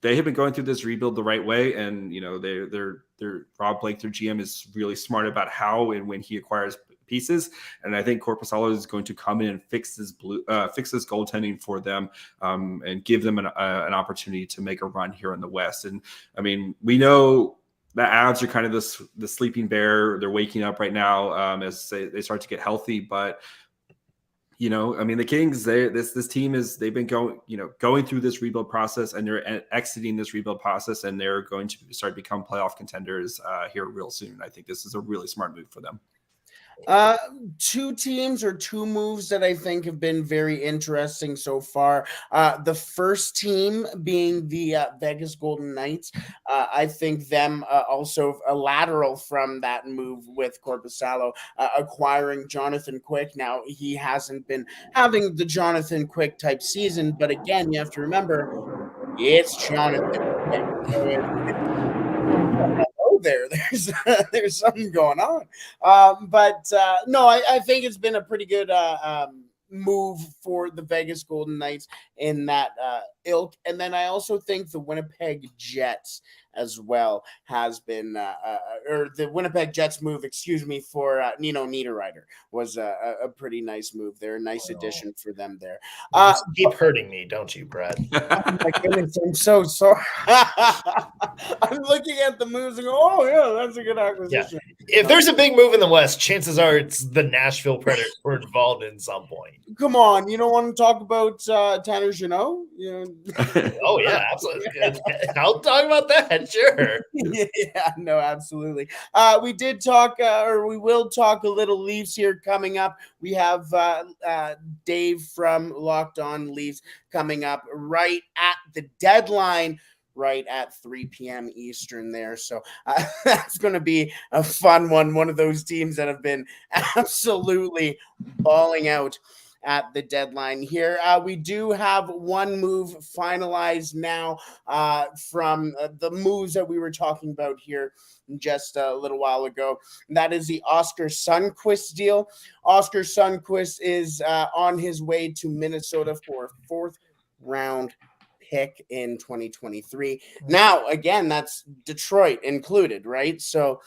going through this rebuild the right way. And, they're Rob Blake, their GM, is really smart about how and when he acquires pieces, and I think Korpisalo is going to come in and fix this goaltending for them, and give them an opportunity to make a run here in the West. And I mean, we know the Avs are kind of the sleeping bear. They're waking up right now as they start to get healthy, but the Kings, this team they've been going through this rebuild process, and they're exiting this rebuild process, and they're going to start to become playoff contenders here real soon. I think this is a really smart move for them. Two teams or two moves that I think have been very interesting so far. The first team being the Vegas Golden Knights. I think them also a lateral from that move with Korpisalo, acquiring Jonathan Quick. Now, he hasn't been having the Jonathan Quick type season, but again, you have to remember, it's Jonathan Quick. There's something going on. No, I think it's been a pretty good move for the Vegas Golden Knights in that ilk. And then I also think the Winnipeg Jets as well has been, or the Winnipeg Jets move, for Nino Niederreiter was a pretty nice move there. A nice addition for them there. You keep hurting me, don't you, Brett? Oh my goodness, I'm so sorry. I'm looking at the moves and go, oh yeah, that's a good acquisition. Yeah. If there's a big move in the West, chances are it's the Nashville Predators were involved in some point. Come on, you don't want to talk about Tanner Jeannot? Oh yeah, absolutely. I'll talk about that. Sure. Yeah, no, absolutely. We did talk, or we will talk a little Leafs here coming up. We have Dave from Locked On Leafs coming up right at the deadline, right at 3 p.m. Eastern there. So that's going to be a fun one. One of those teams that have been absolutely balling out at the deadline here. We do have one move finalized now from the moves that we were talking about here just a little while ago. And that is the Oscar Sundqvist deal. Oscar Sundqvist is on his way to Minnesota for a 4th round pick in 2023. Now, again, that's Detroit included, right? So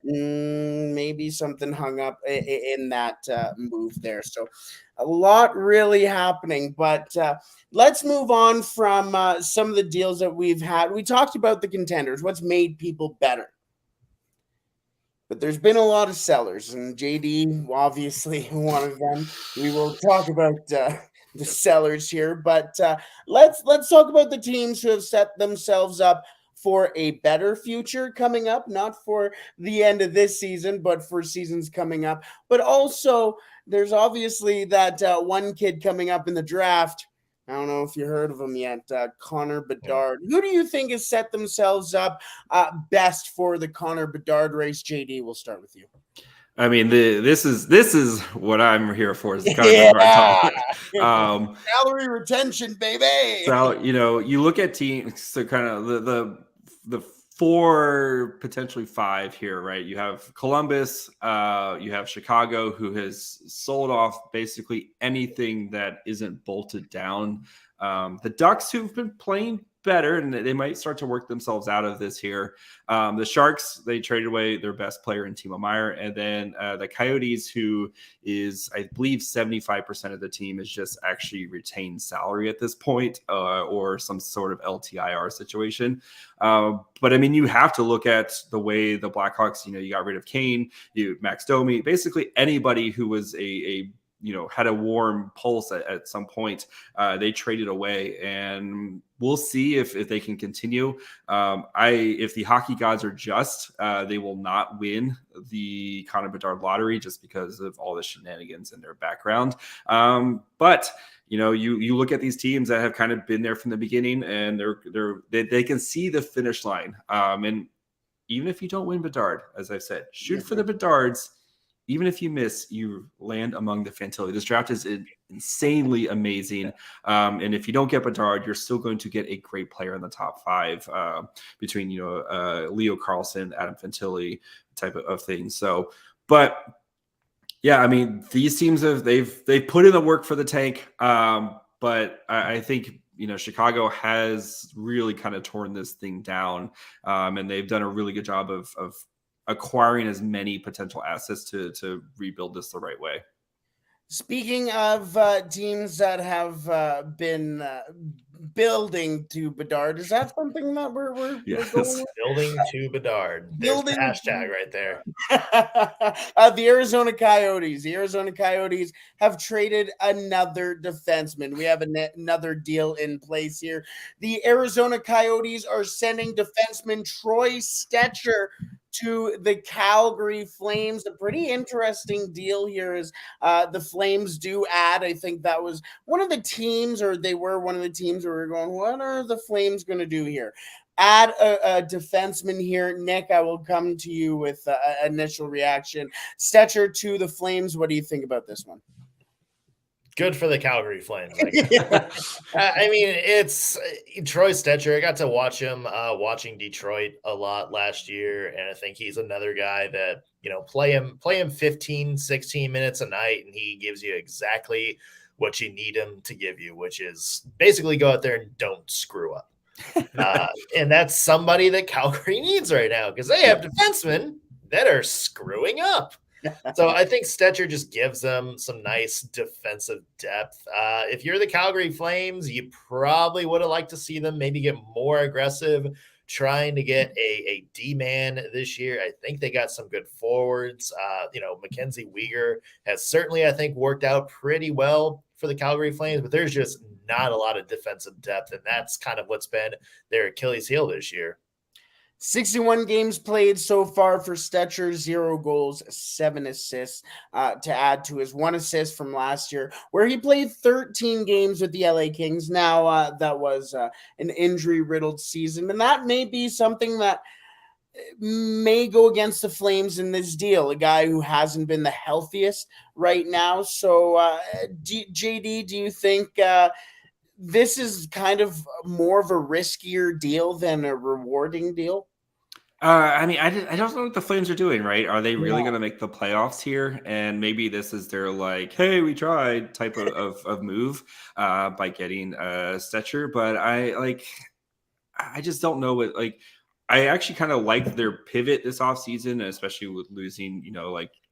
maybe something hung up in that move there. So a lot really happening, but let's move on from some of the deals that we've had. We talked about the contenders, what's made people better. But there's been a lot of sellers, and JD, obviously, one of them. We will talk about the sellers here, but let's talk about the teams who have set themselves up for a better future coming up, not for the end of this season, but for seasons coming up. But also, there's obviously that one kid coming up in the draft I don't know if you heard of him yet. Connor Bedard. Who do you think has set themselves up best for the Connor Bedard race? JD, we'll start with you. I mean, this is what I'm here for. Is the kind of salary retention, baby. So you look at teams. So kind of the 4, potentially 5 here, right? You have Columbus, you have Chicago, who has sold off basically anything that isn't bolted down. The Ducks, who've been playing better, and they might start to work themselves out of this here. The Sharks, they traded away their best player in Timo Meier, and then the Coyotes, who is, I believe, 75% of the team is just actually retained salary at this point, or some sort of LTIR situation. But I mean, you have to look at the way the Blackhawks, you got rid of Kane, Max Domi, basically anybody who was had a warm pulse at some point, they traded away, and we'll see if they can continue. If the hockey gods are just, they will not win the Connor Bedard lottery just because of all the shenanigans in their background. But you look at these teams that have kind of been there from the beginning, and they can see the finish line. And even if you don't win Bedard, as I said, shoot for the Bedards. Even if you miss, you land among the Fantilli. This draft is insanely amazing. And if you don't get Bedard, you're still going to get a great player in the top 5 between, Leo Carlson, Adam Fantilli type of thing. So, but yeah, I mean, these teams they've put in the work for the tank. But I think, Chicago has really kind of torn this thing down. And they've done a really good job of acquiring as many potential assets to rebuild this the right way. Speaking of teams that have been building to Bedard, is that something that we're going with? Building to Bedard. There's the hashtag right there. The Arizona Coyotes. The Arizona Coyotes have traded another defenseman. We have another deal in place here. The Arizona Coyotes are sending defenseman Troy Stecher to the Calgary Flames. A pretty interesting deal here is the Flames do add, I think that was one of the teams, or they were one of the teams where we're going, what are the Flames going to do here? Add a defenseman here. Nick, I will come to you with initial reaction. Stecher to the Flames. What do you think about this one? Good for the Calgary Flames. I mean, it's Troy Stecher. I got to watch him watching Detroit a lot last year, and I think he's another guy that, play him 15, 16 minutes a night, and he gives you exactly what you need him to give you, which is basically go out there and don't screw up. And that's somebody that Calgary needs right now, because they have defensemen that are screwing up. So I think Stecher just gives them some nice defensive depth. If you're the Calgary Flames, you probably would have liked to see them maybe get more aggressive, trying to get a D-man this year. I think they got some good forwards. Mackenzie Weegar has certainly, I think, worked out pretty well for the Calgary Flames, but there's just not a lot of defensive depth, and that's kind of what's been their Achilles heel this year. 61 games played so far for Stecher, 0 goals, 7 assists to add to his 1 assist from last year, where he played 13 games with the LA Kings. Now, that was an injury-riddled season, and that may be something that may go against the Flames in this deal, a guy who hasn't been the healthiest right now. So, JD, do you think this is kind of more of a riskier deal than a rewarding deal? I mean, I don't know what the Flames are doing, right? Are they really going to make the playoffs here? And maybe this is their hey, we tried type of move by getting Stecher. But I just don't know what, I actually kind of like their pivot this offseason, especially with losing,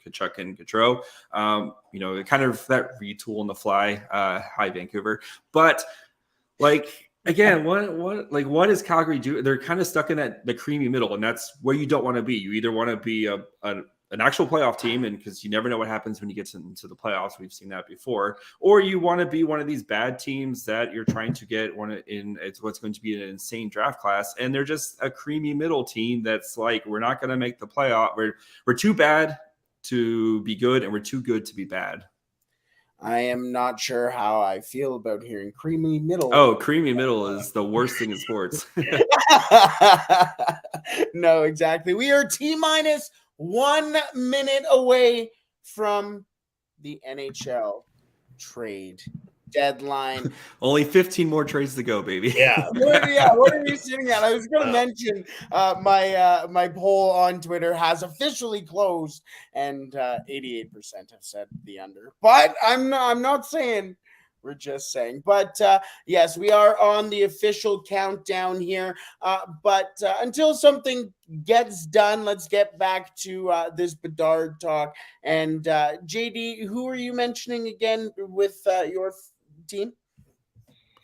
Kachuk and Gaudreau. Kind of that retool on the fly. Hi, Vancouver. But again, what does Calgary do? They're kind of stuck in the creamy middle, and that's where you don't want to be. You either want to be an actual playoff team, and because you never know what happens when you get into the playoffs, we've seen that before, or you want to be one of these bad teams that you're trying to get it's what's going to be an insane draft class, and they're just a creamy middle team that's we're not going to make the playoff. We're too bad to be good, and we're too good to be bad. I am not sure how I feel about hearing creamy middle. Oh, creamy middle is the worst thing in sports. No, exactly. We are T-minus 1 minute away from the NHL trade deadline. Only 15 more trades to go, baby. Yeah. What are you sitting at? I was going to mention my poll on Twitter has officially closed, and 88% have said the under. But I'm not saying. We're just saying. But yes, we are on the official countdown here. But until something gets done, let's get back to this Bedard talk. And JD, who are you mentioning again with your team?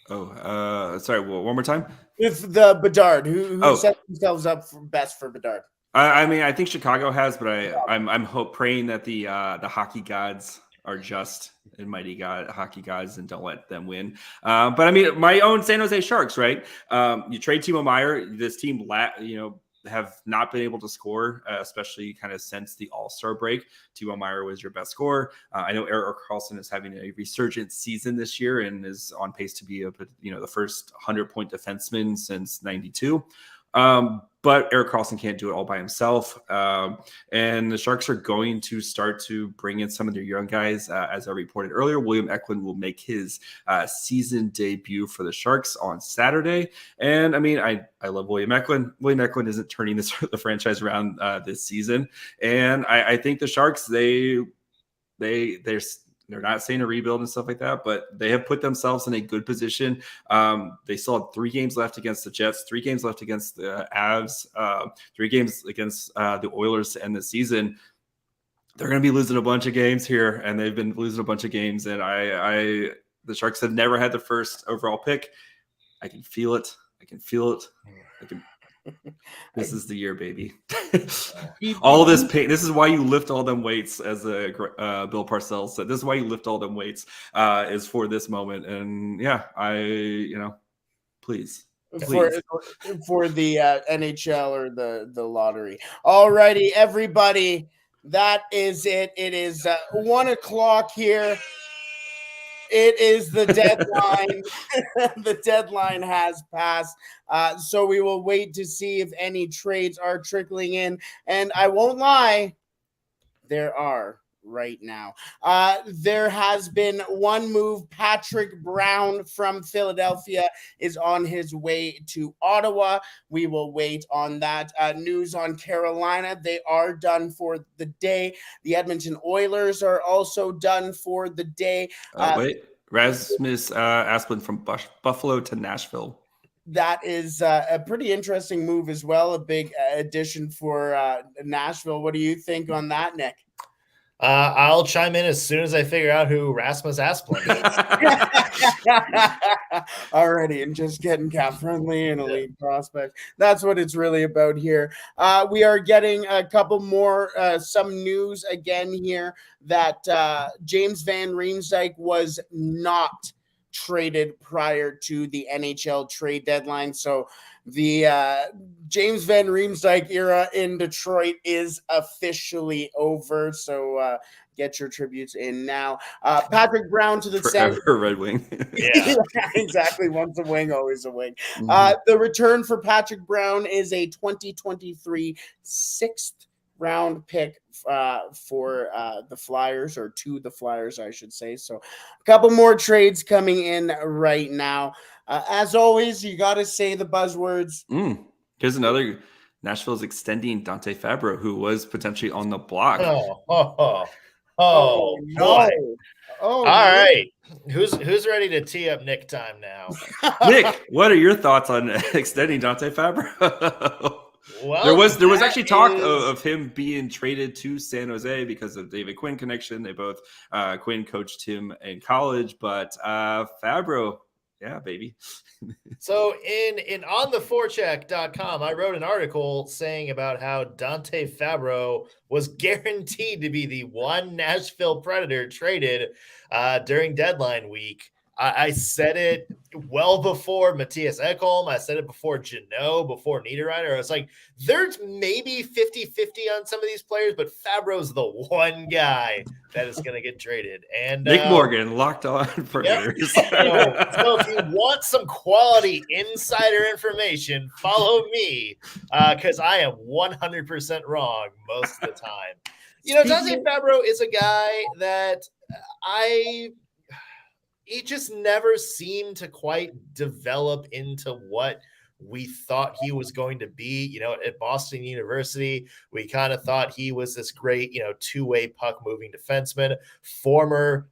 Oh, sorry. One more time. With the Bedard, who set themselves up for best for Bedard. I mean, I think Chicago has, but I'm praying that the hockey gods are just and mighty hockey gods and don't let them win. But I mean, my own San Jose Sharks, right? You trade Timo Meier. This team, have not been able to score, especially kind of since the All-Star break. Timo Meier was your best scorer. I know Erik Karlsson is having a resurgent season this year and is on pace to be the first 100-point defenseman since '92. But Erik Karlsson can't do it all by himself. And the Sharks are going to start to bring in some of their young guys. As I reported earlier, William Eklund will make his season debut for the Sharks on Saturday. And I mean, I love William Eklund. William Eklund isn't turning the franchise around this season. And I think the Sharks, they're not saying a rebuild and stuff like that, but they have put themselves in a good position. They still have 3 games left against the Jets, 3 games left against the Avs, 3 games against the Oilers to end the season. They're going to be losing a bunch of games here, and they've been losing a bunch of games. And the Sharks have never had the first overall pick. I can feel it. This is the year, baby. All this pain. This is why you lift all them weights, as Bill Parcells said. This is why you lift all them weights, is for this moment. And yeah, please. For the NHL or the lottery. Alrighty, everybody. That is it. It is 1:00 here. It is the deadline. The deadline has passed. So we will wait to see if any trades are trickling in. And I won't lie, there are right now. There has been one move. Patrick Brown from Philadelphia is on his way to Ottawa. We will wait on that. News on Carolina. They are done for the day. The Edmonton Oilers are also done for the day. Rasmus Asplund from Buffalo to Nashville. That is a pretty interesting move as well. A big addition for Nashville. What do you think on that, Nick? I'll chime in as soon as I figure out who Rasmus Asplund is. Already, and just getting cap friendly and elite prospect. That's what it's really about here. We are getting a couple more, some news again here that James Van Riemsdyk was not traded prior to the NHL trade deadline. So the James Van Riemsdyk era in Detroit is officially over. So get your tributes in now. Patrick Brown to the Forever Red Wing. Yeah, exactly. Once a wing, always a wing. The return for Patrick Brown is a 2023 6th round pick for the Flyers, or to the Flyers, I should say. So a couple more trades coming in right now. As always, you got to say the buzzwords. Here's another. Nashville's extending Dante Fabro, who was potentially on the block. Oh, no. Boy. Oh, all right. Who's ready to tee up Nick time now? Nick, what are your thoughts on extending Dante Fabro? Well, there was actually talk of him being traded to San Jose because of David Quinn connection. They both Quinn coached him in college, but Fabro, yeah, baby. So in ontheforecheck.com, I wrote an article saying about how Dante Fabro was guaranteed to be the one Nashville Predator traded during deadline week. I said it well before Matthias Ekholm. I said it before Jeannot, before Niederreiter. I was like, there's maybe 50-50 on some of these players, but Fabro's the one guy that is going to get traded. And Nick Morgan, Locked On Predators. Yep. So if you want some quality insider information, follow me because I am 100% wrong most of the time. Dante Fabro is a guy that he just never seemed to quite develop into what we thought he was going to be. At Boston University, we kind of thought he was this great, two-way puck moving defenseman, former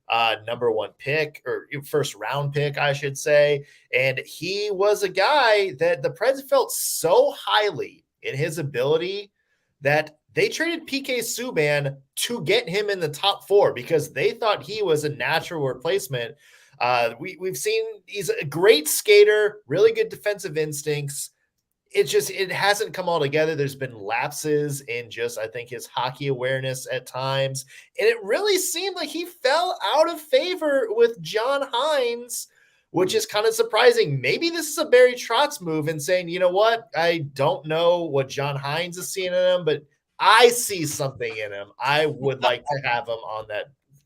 number one pick or first round pick, I should say. And he was a guy that the Preds felt so highly in his ability that they traded PK Subban to get him in the top four because they thought he was a natural replacement. We've seen he's a great skater, really good defensive instincts. It hasn't come all together. There's been lapses in just, I think, his hockey awareness at times. And it really seemed like he fell out of favor with John Hines, which is kind of surprising. Maybe this is a Barry Trotz move and saying, you know what? I don't know what John Hines is seeing in him, but I see something in him. I would like to have him on that.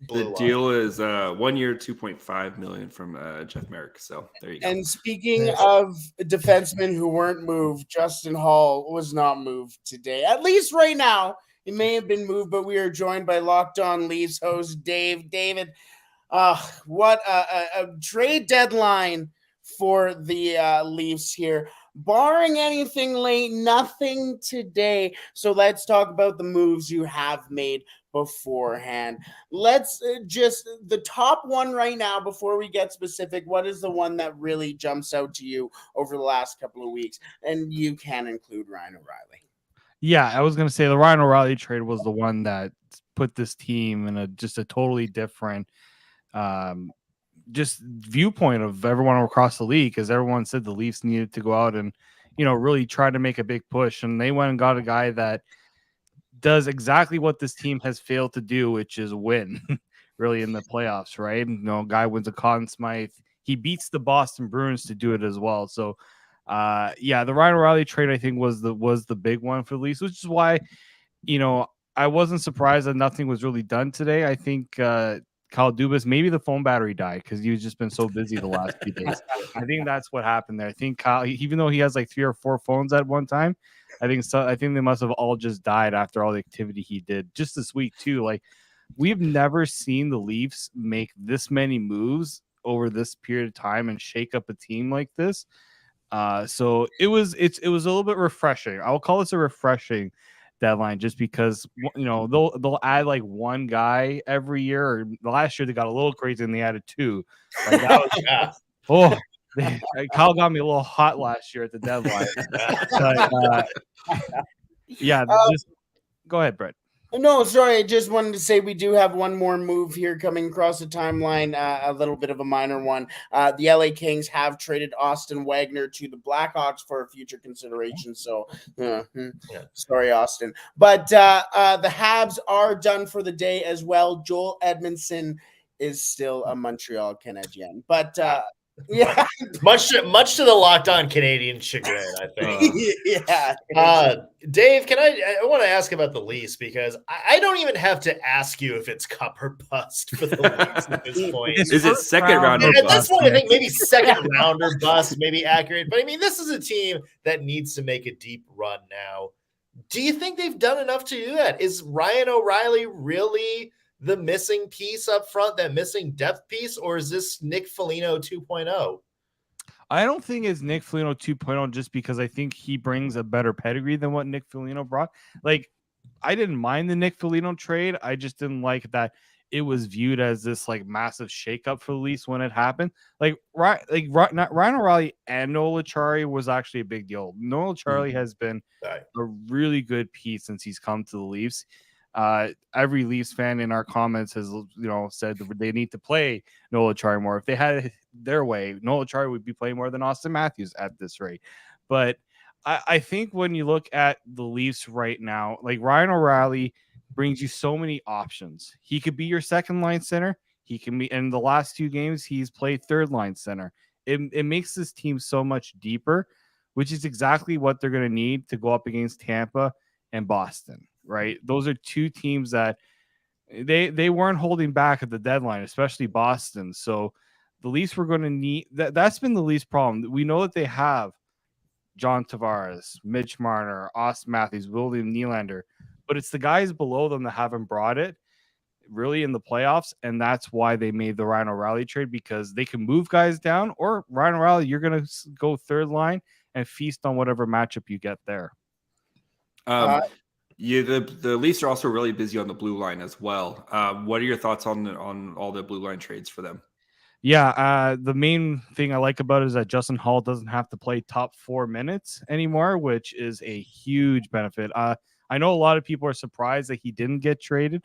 The deal is 1 year, $2.5 million from Jeff Merrick. So there you go. And speaking of defensemen who weren't moved, Justin Hall was not moved today. At least right now, he may have been moved, but we are joined by Locked On Leafs host Dave. David, what a trade deadline for the Leafs here. Barring anything late, nothing today. So let's talk about the moves you have made beforehand. Let's just the top one right now before we get specific. What is the one that really jumps out to you over the last couple of weeks? And you can include Ryan O'Reilly. Yeah, I was going to say the Ryan O'Reilly trade was the one that put this team in a totally different just viewpoint of everyone across the league, because everyone said the Leafs needed to go out and, really try to make a big push. And they went and got a guy that does exactly what this team has failed to do, which is win really in the playoffs, right? Guy wins a Conn Smythe. He beats the Boston Bruins to do it as well. So, the Ryan O'Reilly trade, I think, was the big one for the Leafs, which is why, I wasn't surprised that nothing was really done today. I think Kyle Dubas, maybe the phone battery died because he's just been so busy the last few days. I think that's what happened there. I think Kyle, even though he has like 3 or 4 phones at one time, I think they must have all just died after all the activity he did just this week too. Like, we've never seen the Leafs make this many moves over this period of time and shake up a team like this. So it was a little bit refreshing. I'll call this a refreshing deadline just because they'll add like one guy every year. Or last year they got a little crazy and they added 2. Like, that was Kyle got me a little hot last year at the deadline. But, just go ahead, Brett. No, sorry. I just wanted to say we do have one more move here coming across the timeline, a little bit of a minor one. The LA Kings have traded Austin Wagner to the Blackhawks for a future consideration. So, sorry, Austin. But the Habs are done for the day as well. Joel Edmondson is still a Montreal Canadien. But yeah, much to the Locked On Canadian chagrin, I think. Dave, I want to ask about the Leafs because I don't even have to ask you if it's cup or bust for the Leafs at this point. Is it second rounder at bust? This point, I think maybe second rounder bust, maybe accurate. But I mean, this is a team that needs to make a deep run now. Do you think they've done enough to do that? Is Ryan O'Reilly really the missing piece up front, that missing depth piece, or is this Nick Foligno 2.0? I don't think it's Nick Foligno 2.0 just because I think he brings a better pedigree than what Nick Foligno brought. Like, I didn't mind the Nick Foligno trade. I just didn't like that it was viewed as this like massive shakeup for the Leafs when it happened. Ryan O'Reilly and Noel Acciari was actually a big deal. Noel Acciari has been a really good piece since he's come to the Leafs. Every Leafs fan in our comments has said that they need to play Noel Acciari more. If they had it their way, Noel Acciari would be playing more than Austin Matthews at this rate. But I think when you look at the Leafs right now, like, Ryan O'Reilly brings you so many options. He could be your second line center. He can be in the last 2 games, he's played third line center. It makes this team so much deeper, which is exactly what they're going to need to go up against Tampa and Boston, right? Those are 2 teams that they weren't holding back at the deadline, especially Boston. So the Leafs were going to need that's been the Leafs problem. We know that they have John Tavares, Mitch Marner, Austin Matthews, William Nylander, but it's the guys below them that haven't brought it really in the playoffs, and that's why they made the Ryan O'Reilly trade, because they can move guys down, or Ryan O'Reilly, you're going to go third line and feast on whatever matchup you get there. The Leafs are also really busy on the blue line as well. What are your thoughts on all the blue line trades for them? Yeah, the main thing I like about it is that Justin Hall doesn't have to play top 4 minutes anymore, which is a huge benefit. I know a lot of people are surprised that he didn't get traded.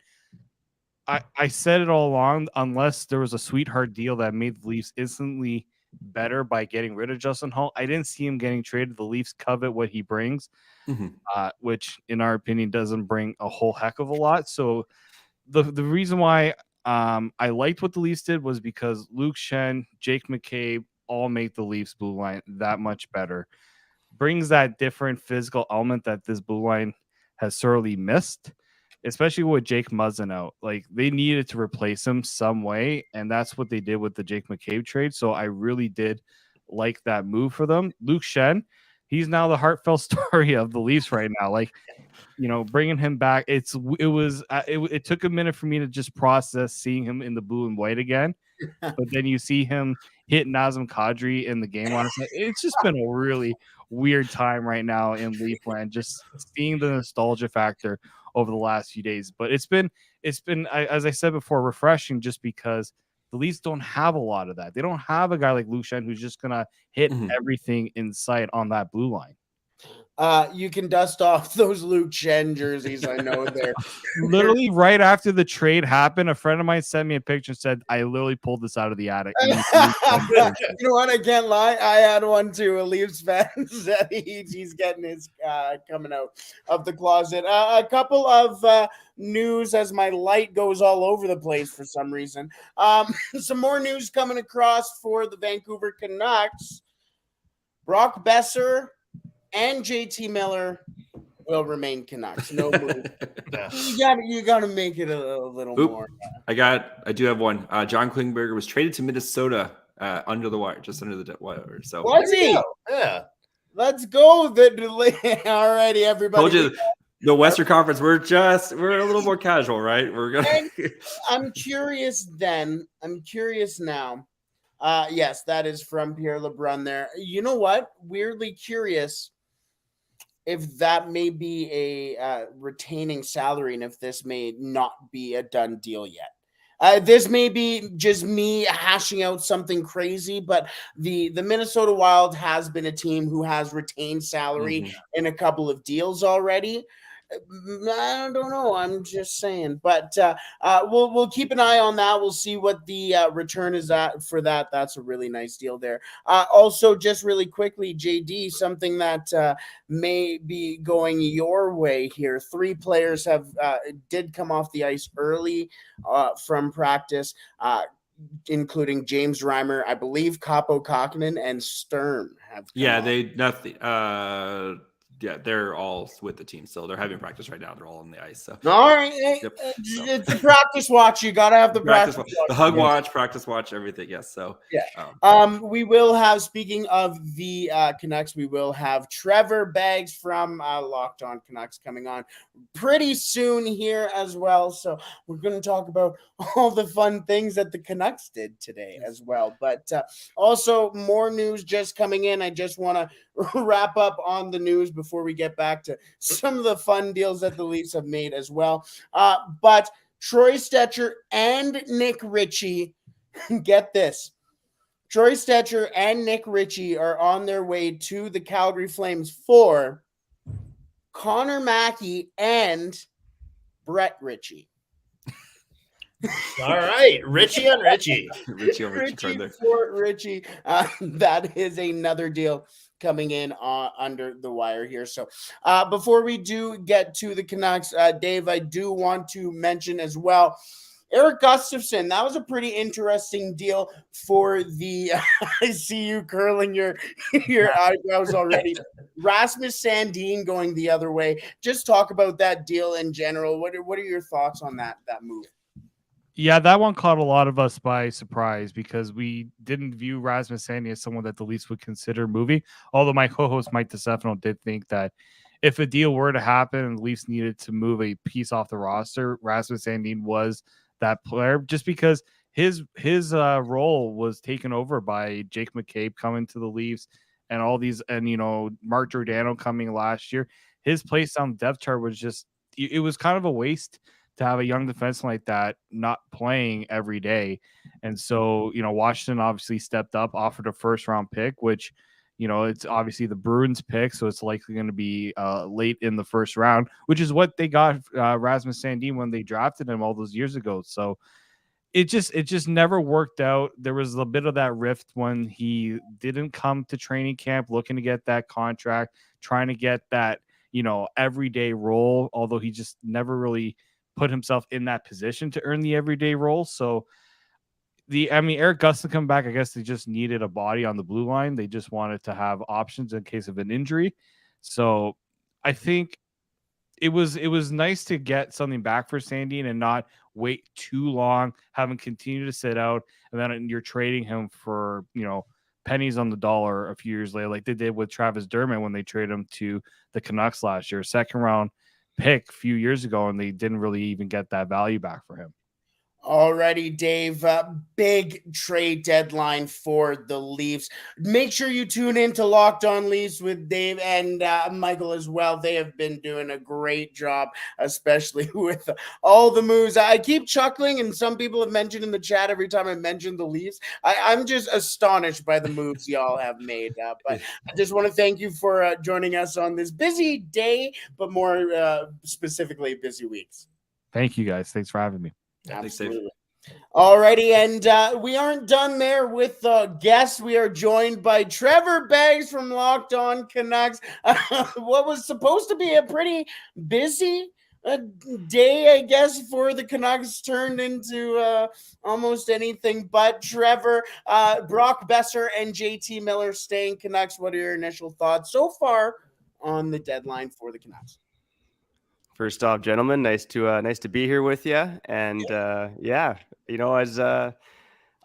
I said it all along, unless there was a sweetheart deal that made the Leafs instantly better by getting rid of Justin Hall, I didn't see him getting traded. The Leafs covet what he brings, which in our opinion doesn't bring a whole heck of a lot. So the reason why I liked what the Leafs did was because Luke Shen, Jake McCabe all make the Leafs blue line that much better. Brings that different physical element that this blue line has sorely missed, especially with Jake Muzzin out. Like, they needed to replace him some way, and that's what they did with the Jake McCabe trade. So I really did like that move for them. Luke Shen, he's now the heartfelt story of the Leafs right now. Like, bringing him back, it took a minute for me to just process seeing him in the blue and white again. But then you see him hit Nazem Kadri in the game last night. It's just been a really weird time right now in Leafland, just seeing the nostalgia factor over the last few days. But it's been, as I said before, refreshing, just because the Leafs don't have a lot of that. They don't have a guy like Luke Shen who's just gonna hit everything in sight on that blue line. You can dust off those Luke Shen jerseys. I know they're literally right after the trade happened. A friend of mine sent me a picture and said, "I literally pulled this out of the attic." You know what? I can't lie. I had one too. A Leafs fan said he's getting his coming out of the closet. A couple of news as my light goes all over the place for some reason. Some more news coming across for the Vancouver Canucks. Brock Besser and JT Miller will remain Canucks. No move. You gotta make it a little more. I do have one. John Klingberg was traded to Minnesota under the wire, just under the wire. So was he? Yeah. Let's go. Alrighty, everybody. Told you the Western Conference. We're a little more casual, right? We're gonna. I'm curious. I'm curious now. Yes, that is from Pierre LeBrun there. You know what? Weirdly curious if that may be a retaining salary, and if this may not be a done deal yet. This may be just me hashing out something crazy, but the Minnesota Wild has been a team who has retained salary in a couple of deals already. I don't know. I'm just saying, but we'll keep an eye on that. We'll see what the return is at for that. That's a really nice deal there. Also, just really quickly, JD, something that may be going your way here. 3 players did come off the ice early from practice, including James Reimer, I believe Kaapo Kakkonen, and Sturm have. They're all with the team still. They're having practice right now. They're all on the ice. So all right, it's a practice watch. You got to have the practice watch. The hug watch, practice watch, everything. Yes. So we will have. Speaking of the Canucks, we will have Trevor Baggs from Locked On Canucks coming on pretty soon here as well. So we're going to talk about all the fun things that the Canucks did today as well. But also more news just coming in. I just want to wrap up on the news before we get back to some of the fun deals that the Leafs have made as well. But Troy Stecher and Nick Ritchie, get this. Troy Stecher and Nick Ritchie are on their way to the Calgary Flames for Connor Mackey and Brett Ritchie. All right, Richie on Richie. Richie for Richie. That is another deal coming in under the wire here. So before we do get to the Canucks, Dave, I do want to mention as well, Eric Gustafsson, that was a pretty interesting deal for the I see you curling your eyebrows already. Rasmus Sandin going the other way. Just talk about that deal in general. What are your thoughts on that move? Yeah, that one caught a lot of us by surprise because we didn't view Rasmus Sandin as someone that the Leafs would consider moving. Although my co-host Mike DeStefano did think that if a deal were to happen and the Leafs needed to move a piece off the roster, Rasmus Sandin was that player, just because his role was taken over by Jake McCabe coming to the Leafs and all these, and Mark Giordano coming last year. His place on the depth chart was just, it was kind of a waste to have a young defenseman like that not playing every day. And so, Washington obviously stepped up, offered a first round pick, which, it's obviously the Bruins pick. So it's likely going to be late in the first round, which is what they got Rasmus Sandin when they drafted him all those years ago. So it just never worked out. There was a bit of that rift when he didn't come to training camp looking to get that contract, trying to get that, everyday role, although he just never really put himself in that position to earn the everyday role. So Eric Gustafsson come back. I guess they just needed a body on the blue line. They just wanted to have options in case of an injury. So I think it was nice to get something back for Sandin and not wait too long, have him continue to sit out, and then you're trading him for, pennies on the dollar a few years later, like they did with Travis Dermott when they traded him to the Canucks last year, second round pick a few years ago, and they didn't really even get that value back for him. Alrighty, Dave. Big trade deadline for the Leafs. Make sure you tune in to Locked On Leafs with Dave and Michael as well. They have been doing a great job, especially with all the moves. I keep chuckling, and some people have mentioned in the chat every time I mention the Leafs. I'm just astonished by the moves y'all have made. But I just want to thank you for joining us on this busy day, but more specifically, busy weeks. Thank you, guys. Thanks for having me. Absolutely. Alrighty, and we aren't done there with guests. We are joined by Trevor Beggs from Locked On Canucks. What was supposed to be a pretty busy day, I guess, for the Canucks turned into almost anything but. Trevor, Brock Besser, and JT Miller staying Canucks. What are your initial thoughts so far on the deadline for the Canucks? First off, gentlemen, nice to be here with you. And as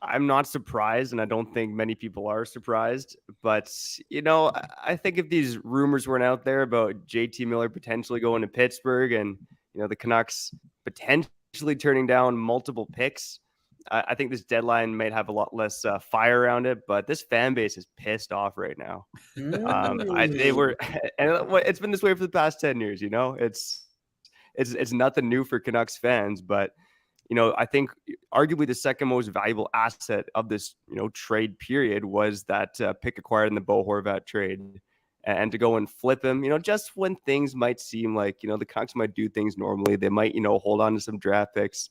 I'm not surprised, and I don't think many people are surprised. But I think if these rumors weren't out there about JT Miller potentially going to Pittsburgh, and the Canucks potentially turning down multiple picks, I think this deadline might have a lot less fire around it. But this fan base is pissed off right now. They were, and it's been this way for the past 10 years. It's nothing new for Canucks fans, but I think arguably the second most valuable asset of this trade period was that pick acquired in the Bo Horvat trade, and to go and flip him, just when things might seem like the Canucks might do things normally, they might hold on to some draft picks.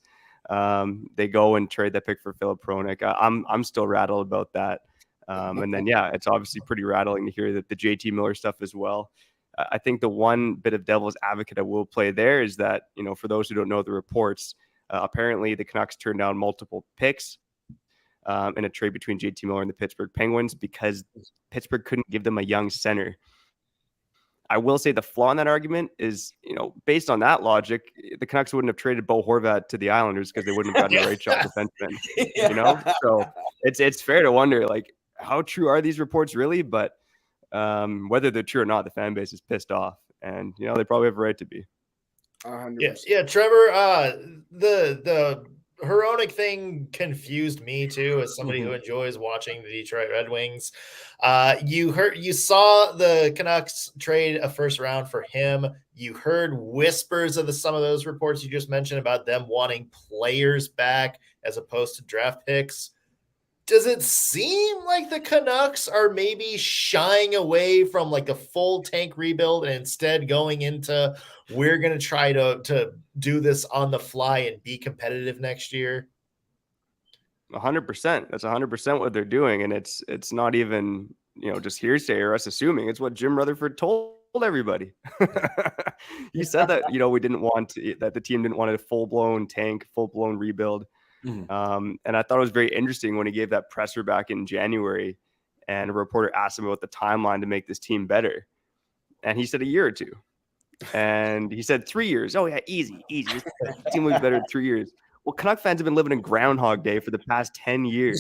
They go and trade that pick for Filip Hronek. I'm still rattled about that, and then it's obviously pretty rattling to hear that the JT Miller stuff as well. I think the one bit of devil's advocate I will play there is that, for those who don't know the reports, apparently the Canucks turned down multiple picks in a trade between JT Miller and the Pittsburgh Penguins because Pittsburgh couldn't give them a young center. I will say the flaw in that argument is, based on that logic, the Canucks wouldn't have traded Bo Horvat to the Islanders because they wouldn't have gotten a right shot defenseman. So it's fair to wonder, like, how true are these reports really? But whether they're true or not, the fan base is pissed off, and they probably have a right to be. 100%. Yeah, Trevor. The Hronek thing confused me too, as somebody who enjoys watching the Detroit Red Wings. You saw the Canucks trade a first round for him. You heard whispers of some of those reports you just mentioned about them wanting players back as opposed to draft picks. Does it seem like the Canucks are maybe shying away from like a full tank rebuild and instead going into, we're going to try to do this on the fly and be competitive next year? 100%. That's 100% what they're doing. And it's not even, just hearsay or us assuming. It's what Jim Rutherford told everybody. You said that, we didn't want that the team didn't want a full-blown tank, full-blown rebuild. And I thought it was very interesting when he gave that presser back in January and a reporter asked him about the timeline to make this team better. And he said a year or two. And he said 3 years. Oh, yeah, easy. This team will be better in 3 years. Well, Canuck fans have been living in Groundhog Day for the past 10 years.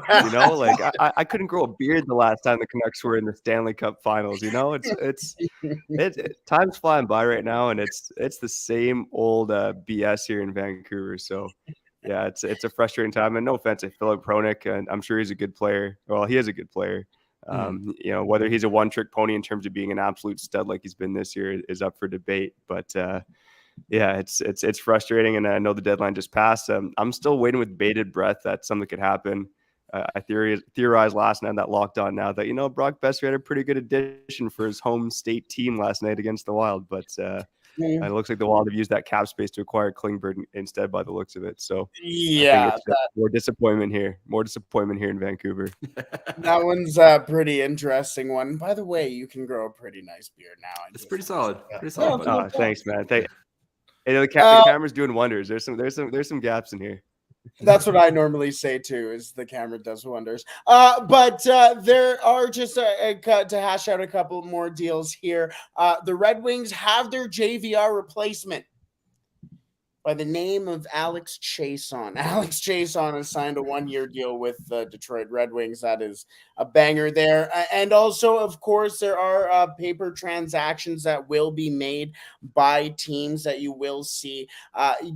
Like I couldn't grow a beard the last time the Canucks were in the Stanley Cup Finals. It's time's flying by right now, and it's the same old BS here in Vancouver. So yeah, it's a frustrating time. And no offense to Philip Pronik, and I'm sure he's a good player. Well, he is a good player. Whether he's a one-trick pony in terms of being an absolute stud like he's been this year is up for debate. But yeah, it's frustrating, and I know the deadline just passed. I'm still waiting with bated breath that something could happen. I theorized last night that Locked On now that Brock Besser had a pretty good addition for his home state team last night against the Wild, but it looks like the Wild have used that cap space to acquire Klingberg instead by the looks of it. So yeah, more disappointment here in Vancouver. That one's a pretty interesting one. By the way, you can grow a pretty nice beard now. It's pretty solid. Thanks, man. The camera's doing wonders. There's some gaps in here. That's what I normally say too, is the camera does wonders. But there are just to hash out a couple more deals here. The Red Wings have their JVR replacement by the name of Alex Chiasson. Alex Chiasson has signed a 1-year deal with the Detroit Red Wings. That is a banger there. And also, of course, there are paper transactions that will be made by teams that you will see.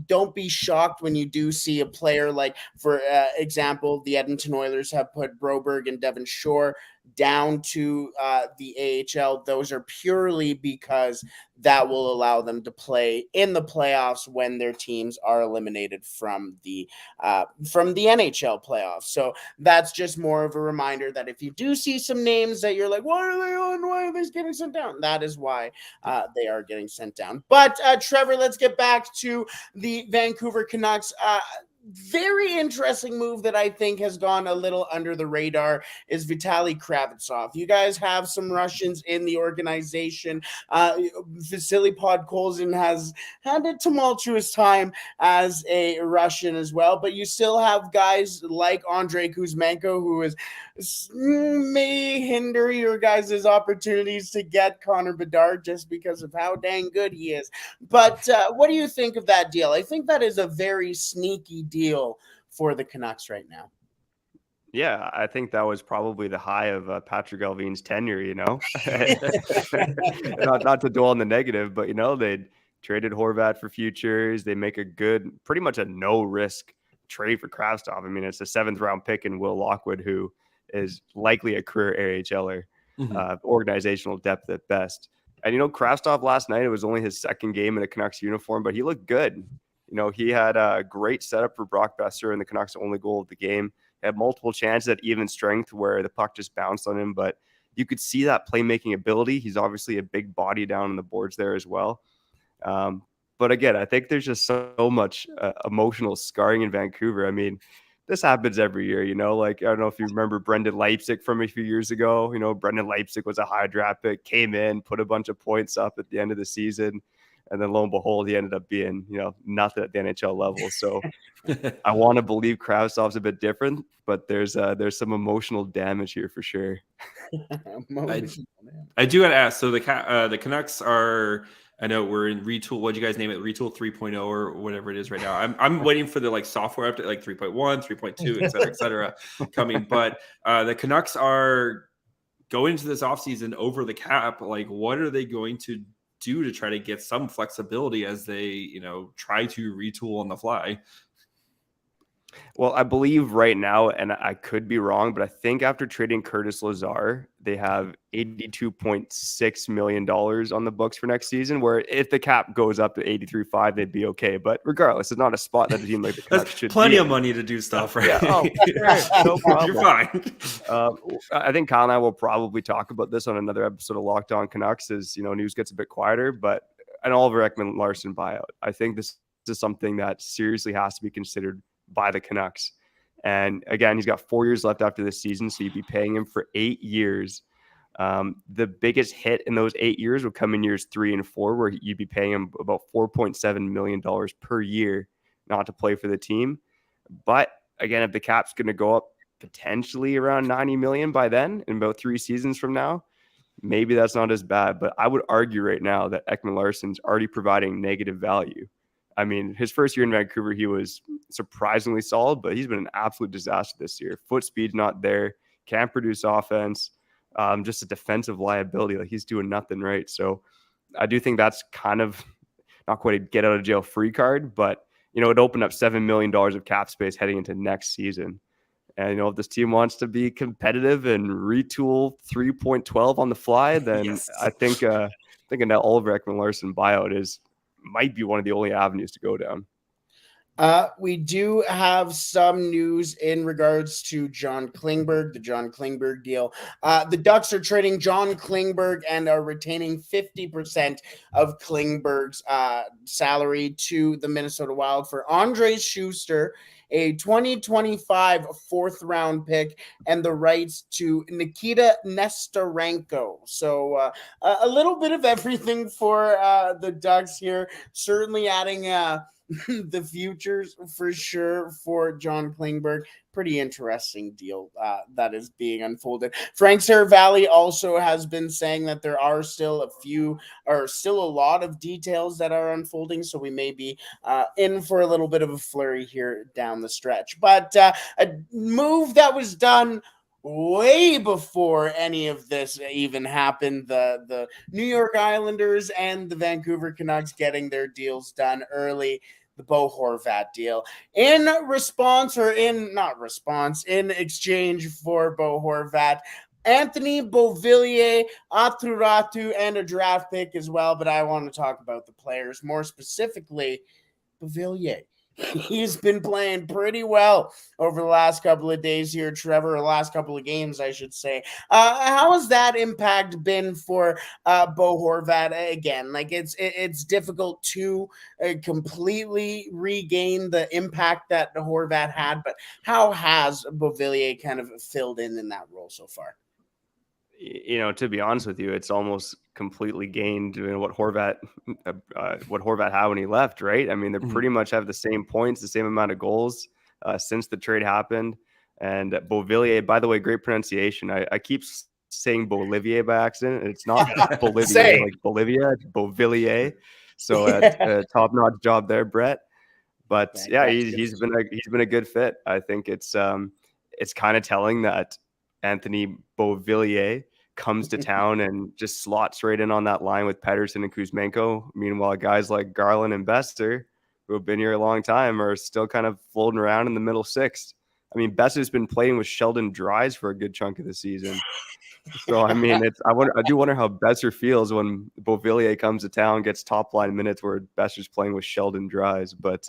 Don't be shocked when you do see a player like, for example, the Edmonton Oilers have put Broberg and Devon Shore down to the AHL. Those are purely because that will allow them to play in the playoffs when their teams are eliminated from the NHL playoffs. So that's just more of a reminder that if you do see some names that you're like, why are they on? Why are they getting sent down? That is why they are getting sent down. But Trevor, let's get back to the Vancouver Canucks. Very interesting move that I think has gone a little under the radar is Vitaly Kravtsov. You guys have some Russians in the organization. Vasily Podkolzin has had a tumultuous time as a Russian as well, but you still have guys like Andrei Kuzmenko, who may hinder your guys' opportunities to get Connor Bedard just because of how dang good he is. But what do you think of that deal? I think that is a very sneaky deal for the Canucks right now. Yeah, I think that was probably the high of Patrick Allvin's tenure, not to dwell on the negative, but, they traded Horvat for futures. They make pretty much a no-risk trade for Kravtsov. I mean, it's a 7th-round pick in Will Lockwood, who is likely a career AHLer, organizational depth at best. And, Kravtsov last night, it was only his second game in a Canucks uniform, but he looked good. He had a great setup for Brock Besser and the Canucks' only goal of the game. He had multiple chances at even strength where the puck just bounced on him, but you could see that playmaking ability. He's obviously a big body down on the boards there as well. But again, I think there's just so much emotional scarring in Vancouver. I mean, this happens every year, like, I don't know if you remember Brendan Leipzig from a few years ago. Brendan Leipzig was a high draft pick, came in, put a bunch of points up at the end of the season. And then lo and behold, he ended up being, nothing at the NHL level. So I want to believe Kravtsov's a bit different, but there's some emotional damage here for sure. I do got to ask. So the Canucks are, I know we're in Retool. What'd you guys name it? Retool 3.0 or whatever it is right now. I'm waiting for the software update, like 3.1, 3.2, et cetera, coming. But the Canucks are going into this offseason over the cap. Like, what are they going to do to try to get some flexibility as they, try to retool on the fly? Well, I believe right now, and I could be wrong, but I think after trading Curtis Lazar, they have $82.6 million on the books for next season, where if the cap goes up to 83.5, they'd be okay. But regardless, it's not a spot that a team like the Canucks should plenty be of money to do stuff, right? Yeah. No problem. You're fine. I think Kyle and I will probably talk about this on another episode of Locked On Canucks as, news gets a bit quieter, but an Oliver Ekman-Larsson buyout. I think this is something that seriously has to be considered by the Canucks. And again, he's got 4 years left after this season, so you'd be paying him for 8 years The biggest hit in those 8 years would come in years 3 and 4, where you'd be paying him about $4.7 million per year not to play for the team. But again, if the cap's going to go up potentially around 90 million by then, in about 3 seasons from now, maybe that's not as bad. But I would argue right now that Ekman Larsson's already providing negative value. I mean, his first year in Vancouver, he was surprisingly solid, but he's been an absolute disaster this year. Foot speed's not there, can't produce offense, just a defensive liability. Like, he's doing nothing right. So I do think that's kind of not quite a get out of jail free card, but it opened up $7 million of cap space heading into next season. And, if this team wants to be competitive and retool 3.12 on the fly, then Yes. I think thinking that Oliver Ekman-Larsson buyout might be one of the only avenues to go down. We do have some news in regards to John Klingberg, the John Klingberg deal. The Ducks are trading John Klingberg and are retaining 50% of Klingberg's salary to the Minnesota Wild for Andrei Schuster, a 2025 fourth-round pick, and the rights to Nikita Nestorenko. So a little bit of everything for the Ducks here, certainly adding the futures for sure for John Klingberg. Pretty interesting deal that is being unfolded. Frank Seravalli also has been saying that there are still a lot of details that are unfolding, so we may be in for a little bit of a flurry here down the stretch. But a move that was done way before any of this even happened, the New York Islanders and the Vancouver Canucks getting their deals done early. The Bo Horvat deal in exchange for Bo Horvat, Anthony Beauvillier, Aturatu, and a draft pick as well. But I want to talk about the players, more specifically Beauvillier. He's been playing pretty well over the last couple of days here, Trevor, or last couple of games, I should say. How has that impact been for Bo Horvat? Again, like it's difficult to completely regain the impact that Horvat had, but how has Beauvillier kind of filled in that role so far? To be honest with you, it's almost completely gained what Horvat had when he left, right? I mean, they pretty much have the same points, the same amount of goals since the trade happened. And Beauvillier, by the way, great pronunciation. I keep saying Bolivier by accident. It's not Bolivia, like Bolivia, it's Beauvillier. So top-notch job there, Brett. But yeah, he's been a good fit. I think it's kind of telling that Anthony Beauvillier comes to town and just slots right in on that line with Pettersson and Kuzmenko. Meanwhile, guys like Garland and Besser, who have been here a long time, are still kind of floating around in the middle six. I mean, Besser's been playing with Sheldon Dries for a good chunk of the season. So, I mean, I do wonder how Besser feels when Beauvillier comes to town, gets top line minutes where Besser's playing with Sheldon Dries. But,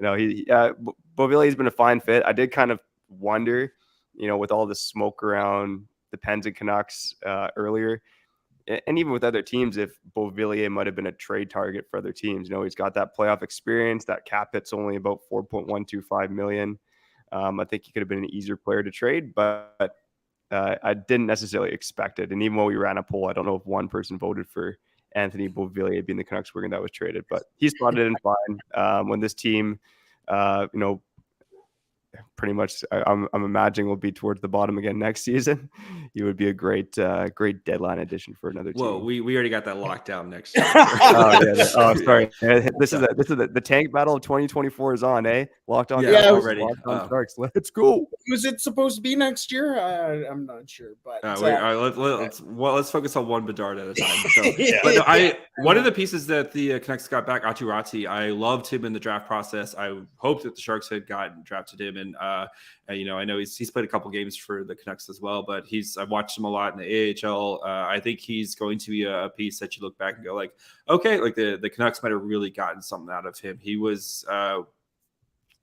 Beauvillier's been a fine fit. I did kind of wonder, with all the smoke around the Pens and Canucks earlier, and even with other teams, if Beauvillier might have been a trade target for other teams. He's got that playoff experience. That cap hit's only about $4.125 million. I think he could have been an easier player to trade, but I didn't necessarily expect it. And even when we ran a poll, I don't know if one person voted for Anthony Beauvillier being the Canucks winger that was traded, but he slotted in fine. When this team, pretty much, I'm imagining will be towards the bottom again next season. He would be a great deadline addition for another team. Well, we already got that locked down next year. Sorry. This is the tank battle of 2024 is on, eh? Locked on. Yeah, already. Locked on Sharks. Let's go. Was it supposed to be next year? I'm not sure, but let's focus on one Bedard at a time. So, one of the pieces that the Canucks got back, Aturati, I loved him in the draft process. I hoped that the Sharks had drafted him, and I know he's played a couple games for the Canucks as well, but I've watched him a lot in the AHL. I think he's going to be a piece that you look back and go like, okay, like the Canucks might have really gotten something out of him. He was a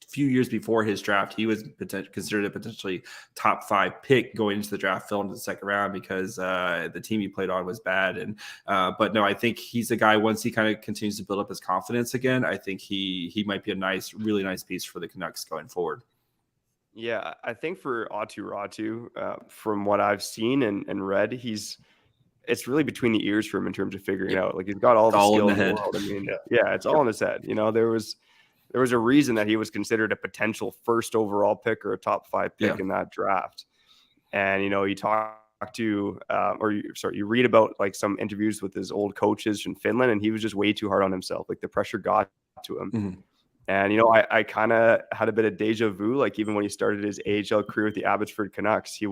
few years before his draft, he was considered a potentially top 5 pick going into the draft, fell into the second round because the team he played on was bad. And but no, I think he's a guy, once he kind of continues to build up his confidence again, I think he might be a really nice piece for the Canucks going forward. Yeah, I think for Ratu, from what I've seen and read, it's really between the ears for him in terms of figuring it out. Like he's got all the all in skill the in the head. world. I mean, yeah, it's all in his head. There was a reason that he was considered a potential first overall pick or a top 5 pick in that draft. And you talk to you read about like some interviews with his old coaches in Finland, and he was just way too hard on himself. Like the pressure got to him. Mhm. And I kind of had a bit of deja vu. Like even when he started his AHL career with the Abbotsford Canucks, he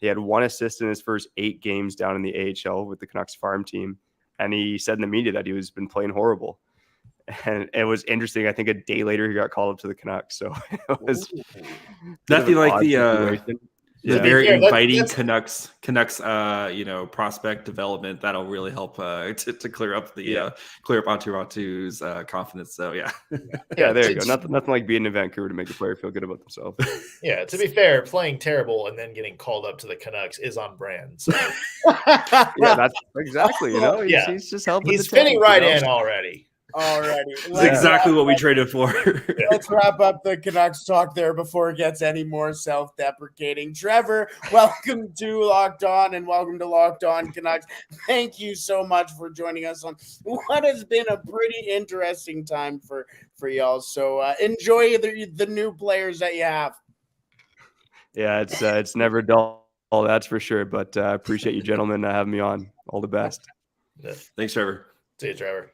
had 1 assist in his first 8 games down in the AHL with the Canucks farm team, and he said in the media that he was been playing horrible. And it was interesting. I think a day later he got called up to the Canucks. So it was Nothing like the very fair, inviting that's- Canucks prospect development that'll really help to clear up Ratu's confidence. So yeah, there you go. Nothing like being in Vancouver to make a player feel good about themselves. Yeah, to be fair, playing terrible and then getting called up to the Canucks is on brand. So. Yeah, that's exactly. He's just helping. He's fitting right in already. That's exactly what we traded for. Let's wrap up the Canucks talk there before it gets any more self-deprecating. Trevor, welcome to Locked On and welcome to Locked On Canucks. Thank you so much for joining us on what has been a pretty interesting time for y'all. So enjoy the new players that you have. Yeah, it's never dull, that's for sure. But I appreciate you gentlemen having me on. All the best. Thanks, Trevor. See you, Trevor.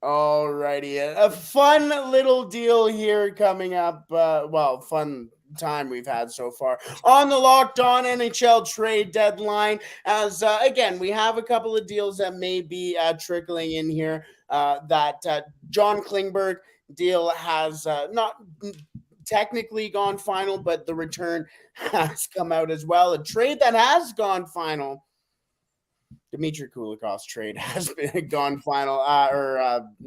All righty. A fun little deal here coming up. Fun time we've had so far on the Locked On NHL Trade Deadline. As again, we have a couple of deals that may be trickling in here. That John Klingberg deal has not technically gone final, but the return has come out as well. A trade that has gone final. Dmitry Kulikov's trade has been gone final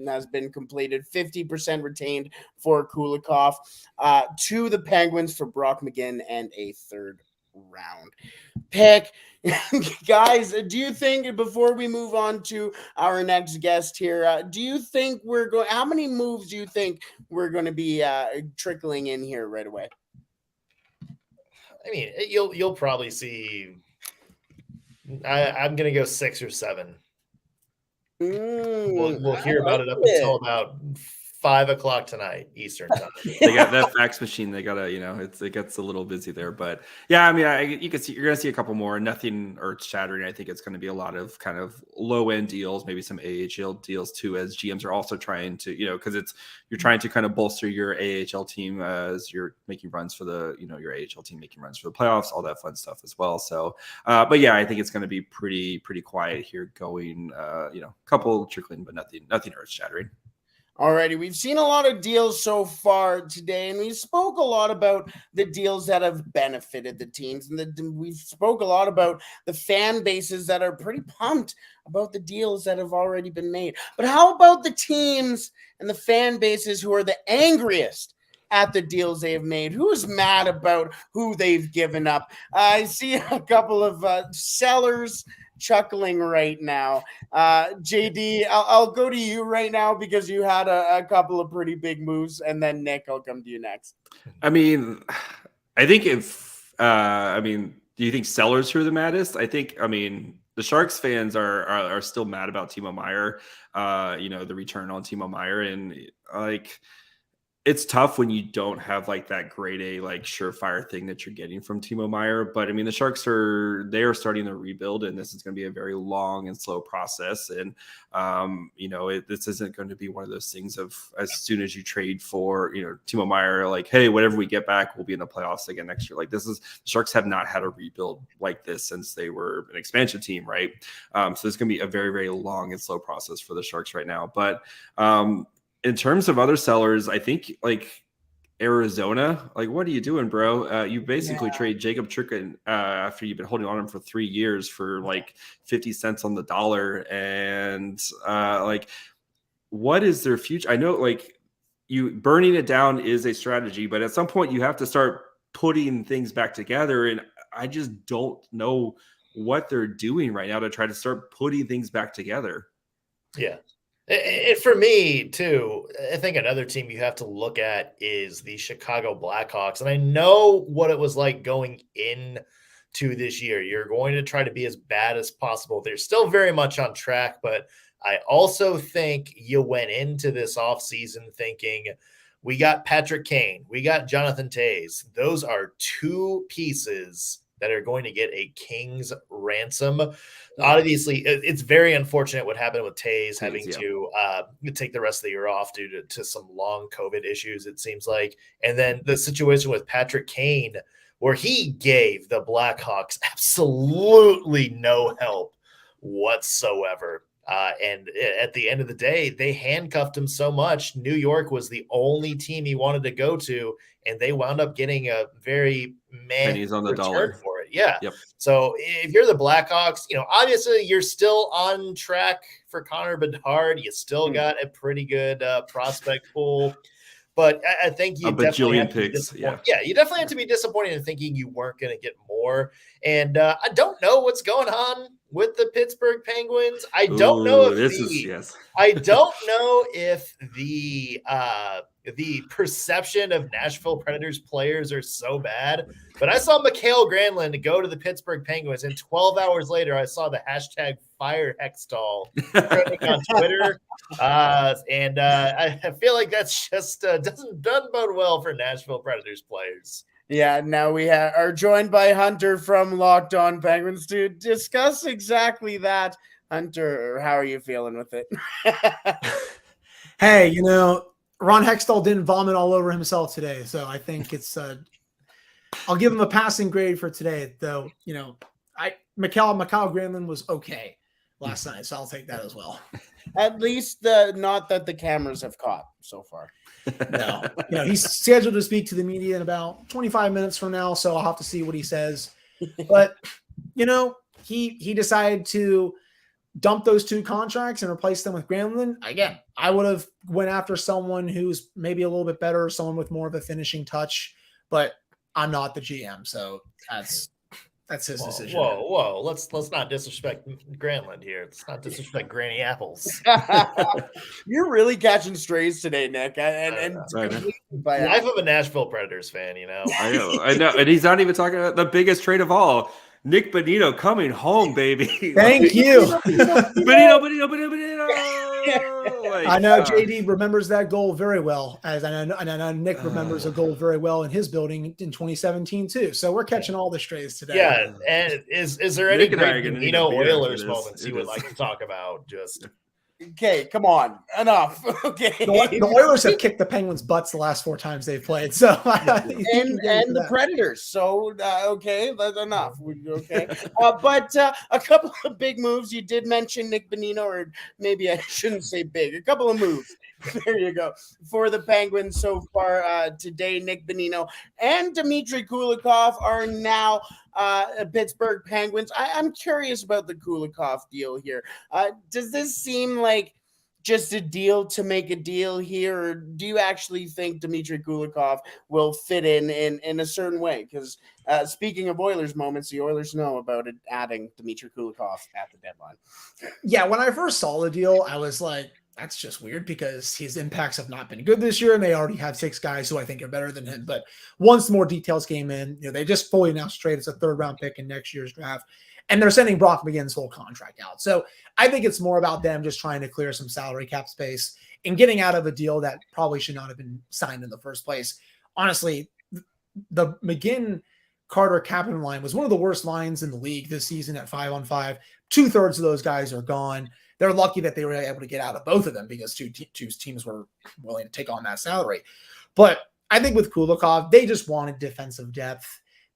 has been completed. 50% retained for Kulikov to the Penguins for Brock McGinn and a 3rd round pick. Guys, do you think, before we move on to our next guest here, do you think how many moves do you think we're going to be trickling in here right away? I mean, you'll probably see. I'm going to go 6 or 7. We'll hear about it up until about 5 o'clock tonight Eastern time. They got that fax machine. They gotta, it gets a little busy there, but yeah, I mean, you're gonna see a couple more. Nothing earth shattering. I think it's going to be a lot of kind of low end deals, maybe some AHL deals too, as GMs are also trying to, because you're trying to kind of bolster your AHL team as you're making runs for your AHL team making runs for the playoffs, all that fun stuff as well. So, but yeah, I think it's going to be pretty quiet here going. Couple trickling, but nothing earth shattering. Alrighty, we've seen a lot of deals so far today, and we spoke a lot about the deals that have benefited the teams, and we spoke a lot about the fan bases that are pretty pumped about the deals that have already been made. But how about the teams and the fan bases who are the angriest at the deals they have made? Who's mad about who they've given up? I see a couple of sellers chuckling right now. JD, I'll go to you right now because you had a couple of pretty big moves, and then Nick, I'll come to you next. I mean, I think do you think sellers who are the maddest? The Sharks fans are still mad about Timo Meier, the return on Timo Meier, and it's tough when you don't have that grade A, surefire thing that you're getting from Timo Meier. But I mean, the Sharks are starting to rebuild, and this is going to be a very long and slow process. And, this isn't going to be one of those things of as soon as you trade for, Timo Meier, hey, whatever we get back, we'll be in the playoffs again next year. The Sharks have not had a rebuild like this since they were an expansion team. Right. So it's going to be a very, very long and slow process for the Sharks right now. But, in terms of other sellers, I think Arizona, what are you doing, bro? You basically trade Jacob Chikrin after you've been holding on him for 3 years for 50 cents on the dollar. And what is their future? I know you burning it down is a strategy, but at some point you have to start putting things back together. And I just don't know what they're doing right now to try to start putting things back together. Yeah. And for me, too, I think another team you have to look at is the Chicago Blackhawks. And I know what it was like going in to this year. You're going to try to be as bad as possible. They're still very much on track, but I also think you went into this offseason thinking we got Patrick Kane, we got Jonathan Toews. Those are two pieces that are going to get a king's ransom. Obviously, it's very unfortunate what happened with Toews having to take the rest of the year off due to some long COVID issues, it seems like. And then the situation with Patrick Kane, where he gave the Blackhawks absolutely no help whatsoever. And at the end of the day, they handcuffed him so much. New York was the only team he wanted to go to, and they wound up getting a very pennies on the dollar for it. Yeah. Yep. So if you're the Blackhawks, obviously you're still on track for Connor Bedard. You still got a pretty good prospect pool. But I think you definitely have to be disappointed. Yeah, you definitely have to be disappointed in thinking you weren't going to get more. And I don't know what's going on with the Pittsburgh Penguins. I don't know if I don't know if the perception of Nashville Predators players are so bad. But I saw Mikael Granlund go to the Pittsburgh Penguins, and 12 hours later, I saw the hashtag Fire Hextall trending on Twitter. And I feel like that's just doesn't bode well for Nashville Predators players. Yeah, now we are joined by Hunter from Locked On Penguins to discuss exactly that. Hunter, how are you feeling with it? Hey, Ron Hextall didn't vomit all over himself today, so I think it's I'll give him a passing grade for today, though. Mikael Granlund was okay last night, so I'll take that as well. At least not that the cameras have caught so far. No, he's scheduled to speak to the media in about 25 minutes from now, so I'll have to see what he says. But he decided to dump those two contracts and replace them with Granlund. Again, I would have went after someone who's maybe a little bit better, someone with more of a finishing touch, but I'm not the GM, so that's his decision. Whoa! Let's not disrespect Granlund here. Let's not disrespect Granny Apples. You're really catching strays today, Nick. And life of a Nashville Predators fan, I know, and he's not even talking about the biggest trade of all. Nick Bonino coming home, baby. Thank you. Bonino. I know JD remembers that goal very well, as I know Nick remembers a goal very well in his building in 2017 too. So we're catching all the strays today. Yeah, and is there any great Bonino Oilers moments you would like to talk about? Just okay, come on, enough. Okay, the Oilers have kicked the Penguins' butts the last 4 times they've played. So and the Predators. So okay, that's enough. Okay, but a couple of big moves. You did mention Nick Bonino, or maybe I shouldn't say big. A couple of moves. There you go. For the Penguins so far today, Nick Bonino and Dmitry Kulikov are now Pittsburgh Penguins. I'm curious about the Kulikov deal here. Does this seem like just a deal to make a deal here, or do you actually think Dmitry Kulikov will fit in a certain way? Because speaking of Oilers moments, the Oilers know about it, adding Dmitry Kulikov at the deadline. Yeah, when I first saw the deal, I was like, that's just weird because his impacts have not been good this year, and they already have 6 guys who I think are better than him. But once more details came in, they just fully announced trade. It's a 3rd-round pick in next year's draft, and they're sending Brock McGinn's whole contract out. So I think it's more about them just trying to clear some salary cap space and getting out of a deal that probably should not have been signed in the first place. Honestly, the McGinn-Carter Kapanen line was one of the worst lines in the league this season at 5-on-5. 2/3 of those guys are gone. They're lucky that they were able to get out of both of them because two teams were willing to take on that salary. But I think with Kulikov, they just wanted defensive depth.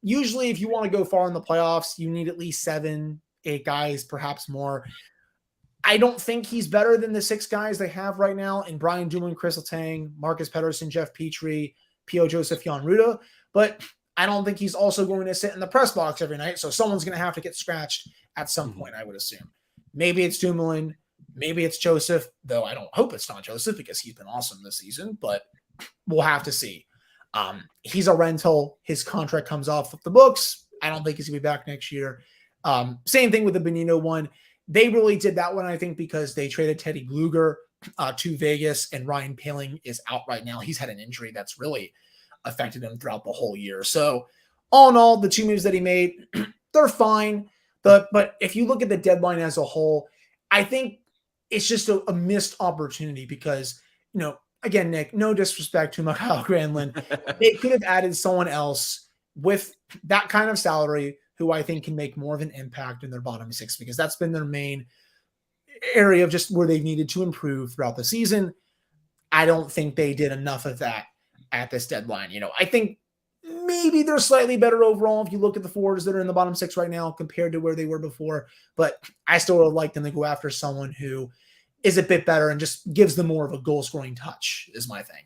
Usually, if you want to go far in the playoffs, you need at least 7, 8 guys, perhaps more. I don't think he's better than the 6 guys they have right now in Brian Dumoulin, Chris Letang, Marcus Pettersson, Jeff Petrie, P.O. Joseph, Jan Ruda. But I don't think he's also going to sit in the press box every night. So someone's going to have to get scratched at some point, I would assume. Maybe it's Dumoulin. Maybe it's Joseph, though I don't hope it's not Joseph because he's been awesome this season, but we'll have to see. He's a rental. His contract comes off of the books. I don't think he's going to be back next year. Same thing with the Bonino one. They really did that one, I think, because they traded Teddy Gluger to Vegas, and Ryan Poehling is out right now. He's had an injury that's really affected him throughout the whole year. So all in all, the 2 moves that he made, they're fine. But if you look at the deadline as a whole, I think it's just a missed opportunity because, again, Nick, no disrespect to Mikael Granlund. They could have added someone else with that kind of salary who I think can make more of an impact in their bottom 6, because that's been their main area of just where they needed to improve throughout the season. I don't think they did enough of that at this deadline. I think maybe they're slightly better overall if you look at the forwards that are in the bottom 6 right now compared to where they were before, but I still would like them to go after someone who is a bit better and just gives them more of a goal scoring touch is my thing.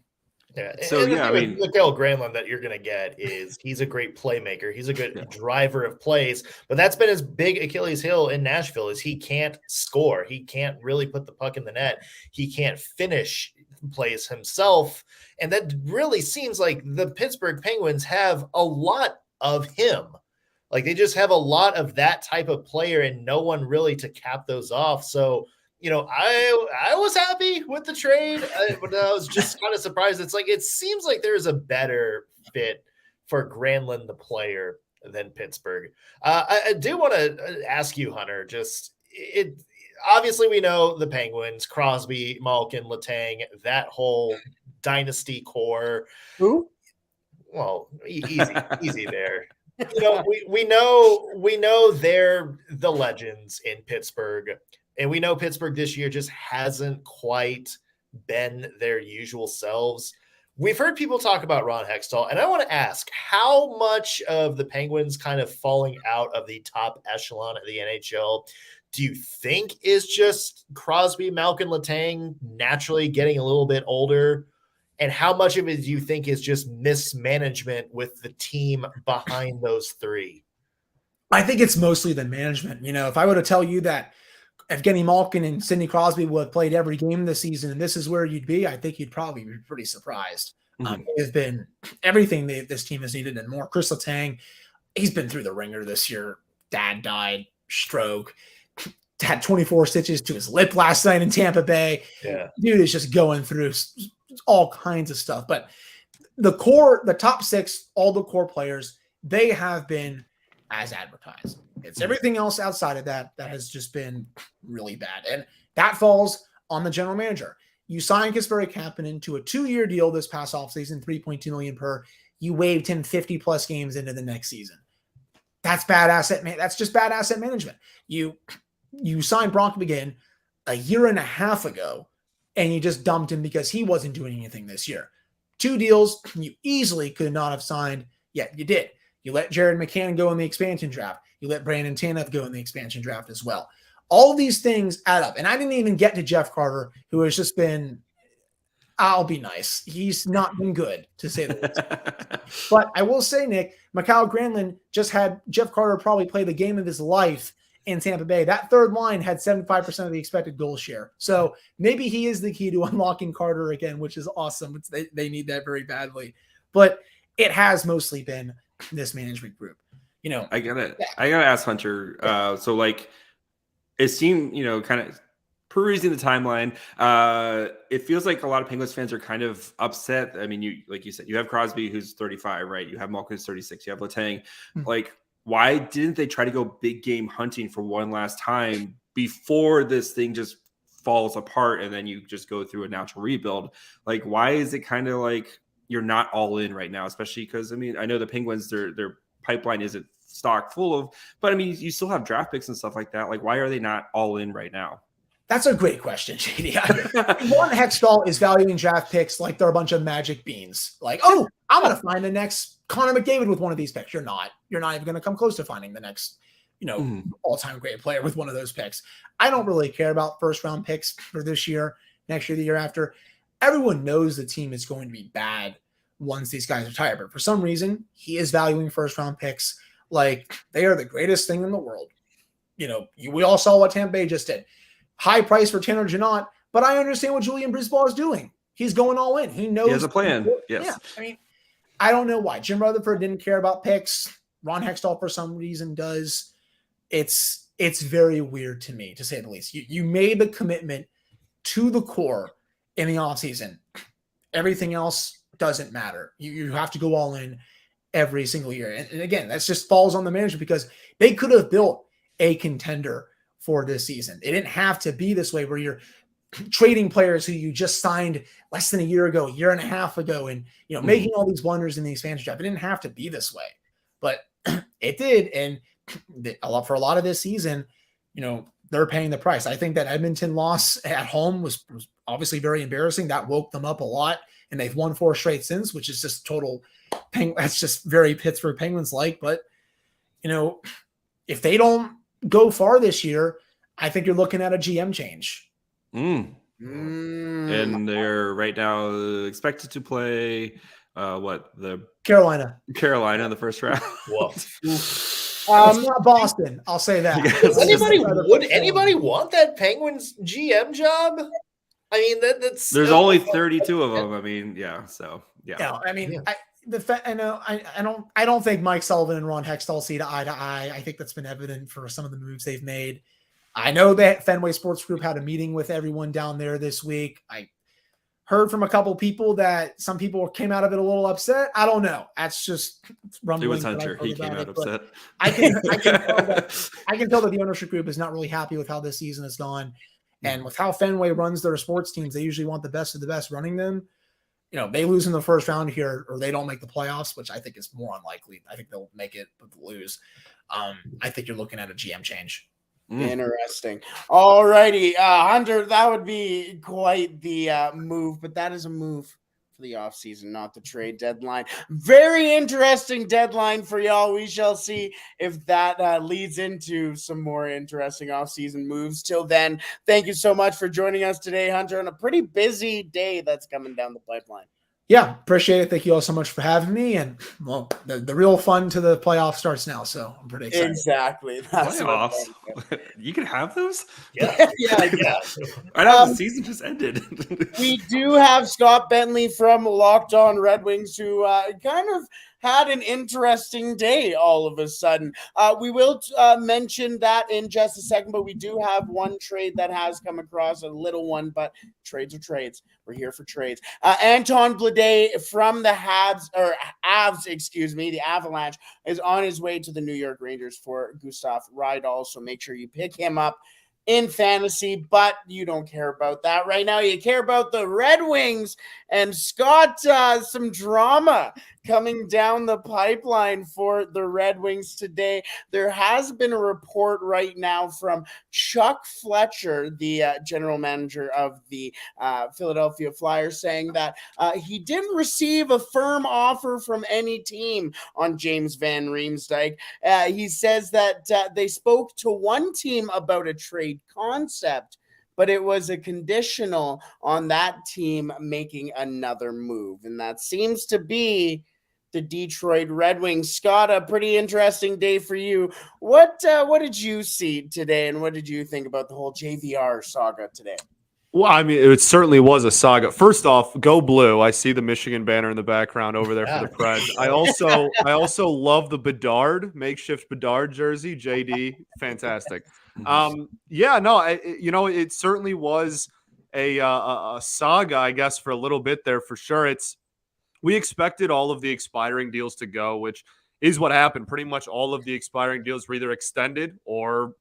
Yeah. So, and yeah, I mean, Mikael Granlund that you're going to get is he's a great playmaker. He's a good driver of plays, but that's been his big Achilles heel in Nashville is he can't score. He can't really put the puck in the net. He can't finish plays himself. And that really seems like the Pittsburgh Penguins have a lot of him. Like they just have a lot of that type of player and no one really to cap those off. So, I was happy with the trade, but I was just kind of surprised. It's like, it seems like there's a better fit for Granlund, the player, than Pittsburgh. I do want to ask you, Hunter, obviously we know the Penguins, Crosby, Malkin, Letang, that whole dynasty core. Who? Well, easy there. We know they're the legends in Pittsburgh. And we know Pittsburgh this year just hasn't quite been their usual selves. We've heard people talk about Ron Hextall, and I want to ask how much of the Penguins kind of falling out of the top echelon of the NHL do you think is just Crosby, Malkin, Letang naturally getting a little bit older? And how much of it do you think is just mismanagement with the team behind those 3? I think it's mostly the management. If I were to tell you that Evgeny Malkin and Sidney Crosby would have played every game this season, and this is where you'd be, I think you'd probably be pretty surprised. It's been everything this team has needed and more. Chris Letang, he's been through the ringer this year. Dad died, stroke, had 24 stitches to his lip last night in Tampa Bay. Yeah. Dude is just going through all kinds of stuff. But the top 6, all the core players, they have been as advertised. It's everything else outside of that has just been really bad. And that falls on the general manager. You signed Kasperi Kapanen to a 2-year deal this past offseason, $3.2 million per. You waived him 50+ games into the next season. That's bad asset that's just bad asset management. You signed Bronk McGinn a year and a half ago, and you just dumped him because he wasn't doing anything this year. 2 deals you easily could not have signed, yet you did. You let Jared McCann go in the expansion draft. You let Brandon Tanev go in the expansion draft as well. All of these things add up. And I didn't even get to Jeff Carter, who has just been, I'll be nice. He's not been good, to say the least. But I will say, Nick, Mikael Granlund just had Jeff Carter probably play the game of his life in Tampa Bay. That third line had 75% of the expected goal share. So maybe he is the key to unlocking Carter again, which is awesome. They need that very badly. But it has mostly been this management group. I gotta ask Hunter. So like it seemed, kind of perusing the timeline. It feels like a lot of Penguins fans are kind of upset. I mean, like you said, you have Crosby who's 35, right? You have Malkin who's 36. You have Letang. Like, why didn't they try to go big game hunting for one last time before this thing just falls apart and then you just go through a natural rebuild? Like, why is it kind of like you're not all in right now? Especially because, I mean, I know the Penguins, their pipeline isn't stocked full of, but I mean, you still have draft picks and stuff like that. Like, why are they not all in right now? That's a great question, JD. Ron Hextall is valuing draft picks like they're a bunch of magic beans. Like, oh, I'm going to find the next Connor McDavid with one of these picks. You're not even going to come close to finding the next, all-time great player with one of those picks. I don't really care about first-round picks for this year, next year, the year after. Everyone knows the team is going to be bad once these guys retire. But for some reason, he is valuing first-round picks like they are the greatest thing in the world. We all saw what Tampa Bay just did. High price for Tanner Janot, but I understand what Julian Brisebois is doing. He's going all in. He knows. He has a plan. Yes. Yeah. I mean, I don't know why. Jim Rutherford didn't care about picks. Ron Hextall, for some reason, does. It's very weird to me, to say the least. You made the commitment to the core in the offseason, everything else doesn't matter. You have to go all in every single year. And again, that's just falls on the manager because they could have built a contender for this season. It didn't have to be this way where you're trading players who you just signed less than a year ago, a year and a half ago, and making all these blunders in the expansion draft. It didn't have to be this way, but it did. And for a lot of this season, they're paying the price. I think that Edmonton loss at home was obviously very embarrassing. That woke them up a lot, and they've won 4 straight since, which is just total. That's just very Pittsburgh Penguins like. But if they don't go far this year, I think you're looking at a GM change. And they're right now expected to play the Carolina in the first round. Whoa. It's not Boston, I'll say that. Would anybody want that Penguins GM job? I mean, that's there's only 32 of them. I mean, yeah. So yeah. No, I mean, I don't think Mike Sullivan and Ron Hextall see eye to eye. I think that's been evident for some of the moves they've made. I know that Fenway Sports Group had a meeting with everyone down there this week. I heard from a couple people that some people came out of it a little upset. I don't know. That's just rumbling. It was Hunter. He came out upset. I can tell that the ownership group is not really happy with how this season has gone. And with how Fenway runs their sports teams, they usually want the best of the best running them. They lose in the first round here, or they don't make the playoffs, which I think is more unlikely. I think they'll make it, but they'll lose. I think you're looking at a GM change. Interesting. All righty. Hunter, that would be quite the move, but that is a move for the offseason, not the trade deadline. Very interesting deadline for y'all. We shall see if that leads into some more interesting offseason moves. Till then, thank you so much for joining us today, Hunter, on a pretty busy day that's coming down the pipeline. Yeah, appreciate it. Thank you all so much for having me. And well, the real fun to the playoff starts now, so I'm pretty excited. Exactly. That's playoffs. You can have those? Yeah. I know the season just ended. We do have Scott Bentley from Locked On Red Wings who kind of had an interesting day all of a sudden. We will mention that in just a second, but we do have one trade that has come across, a little one, but trades are trades. We're here for trades. Anton Blade from the the Avalanche, is on his way to the New York Rangers for Gustav Rydal, so make sure you pick him up in fantasy, but you don't care about that right now. You care about the Red Wings, and Scott, some drama coming down the pipeline for the Red Wings today. There has been a report right now from Chuck Fletcher, the general manager of the Philadelphia Flyers, saying that he didn't receive a firm offer from any team on James Van Riemsdyk. He says that they spoke to one team about a trade concept, but it was a conditional on that team making another move. And that seems to be the Detroit Red Wings. Scott, a pretty interesting day for you. What did you see today, and what did you think about the whole JVR saga today? Well, I mean, it certainly was a saga. First off, go blue. I see the Michigan banner in the background over there for the Preds. I also love the Bedard, makeshift Bedard jersey. JD, fantastic. It certainly was a saga, I guess, for a little bit there for sure. We expected all of the expiring deals to go, which is what happened. Pretty much all of the expiring deals were either extended or,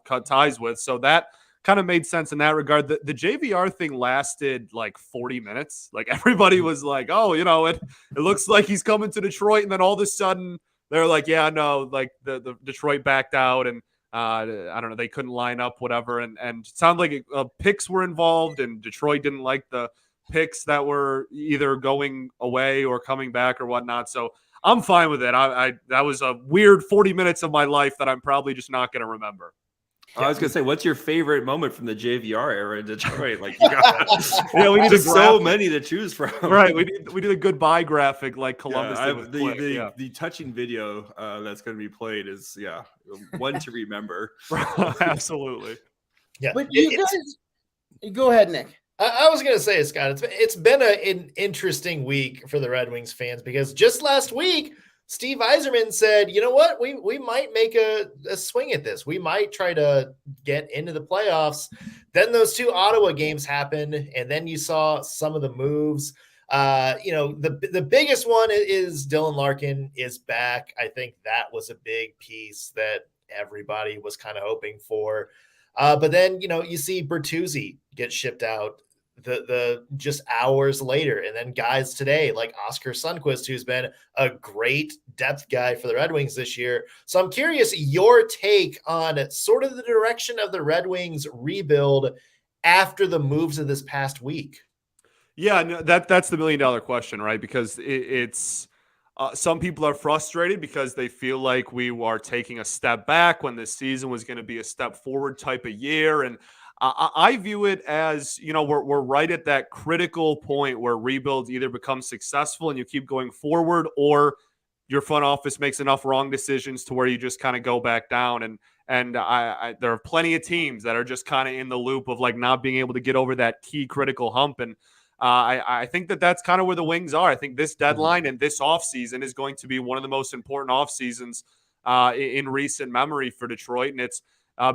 cut ties with. So that kind of made sense in that regard. The JVR thing lasted like 40 minutes. Like everybody was like, oh, it looks like he's coming to Detroit. And then all of a sudden they're like, yeah, no, like the Detroit backed out and I don't know, they couldn't line up, whatever. And it sounded like picks were involved and Detroit didn't like the picks that were either going away or coming back or whatnot. So I'm fine with it. That was a weird 40 minutes of my life that I'm probably just not going to remember. I was gonna say, what's your favorite moment from the JVR era in Detroit? Like, you got, we need so many to choose from. Right, we did a goodbye graphic like Columbus did with the touching video that's going to be played is one to remember. Absolutely. Yeah, but you guys, go ahead, Nick. I was going to say, Scott, it's been an interesting week for the Red Wings fans because just last week Steve Yzerman said, you know what, we might make a swing at this. We might try to get into the playoffs. Then those 2 Ottawa games happened, and then you saw some of the moves. The biggest one is Dylan Larkin is back. I think that was a big piece that everybody was kind of hoping for. But then, you see Bertuzzi get shipped out the just hours later, and then guys today like Oscar Sundqvist, who's been a great depth guy for the Red Wings this year. So I'm curious your take on sort of the direction of the Red Wings rebuild after the moves of this past week. Yeah, no, that's the $1 million question, right? Because it's some people are frustrated because they feel like we are taking a step back when this season was going to be a step forward type of year. And I view it as, we're right at that critical point where rebuilds either become successful and you keep going forward, or your front office makes enough wrong decisions to where you just kind of go back down. And there are plenty of teams that are just kind of in the loop of like not being able to get over that key critical hump. And I think that's kind of where the Wings are. I think this deadline and this offseason is going to be one of the most important off seasons in recent memory for Detroit. And it's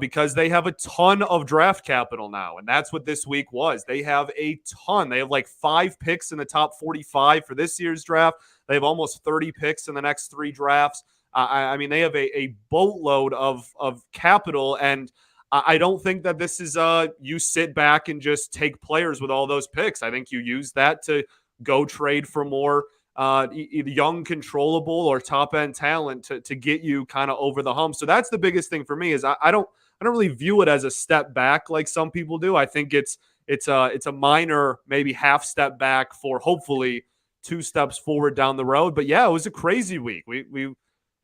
because they have a ton of draft capital now. And that's what this week was. They have a ton. They have like 5 picks in the top 45 for this year's draft. They have almost 30 picks in the next 3 drafts. I mean, they have a boatload of capital. And I don't think that this is you sit back and just take players with all those picks. I think you use that to go trade for more young, controllable, or top end talent to get you kind of over the hump. So that's the biggest thing for me. Is I don't really view it as a step back like some people do. I think it's a minor, maybe half step back for hopefully 2 steps forward down the road. But yeah, it was a crazy week. We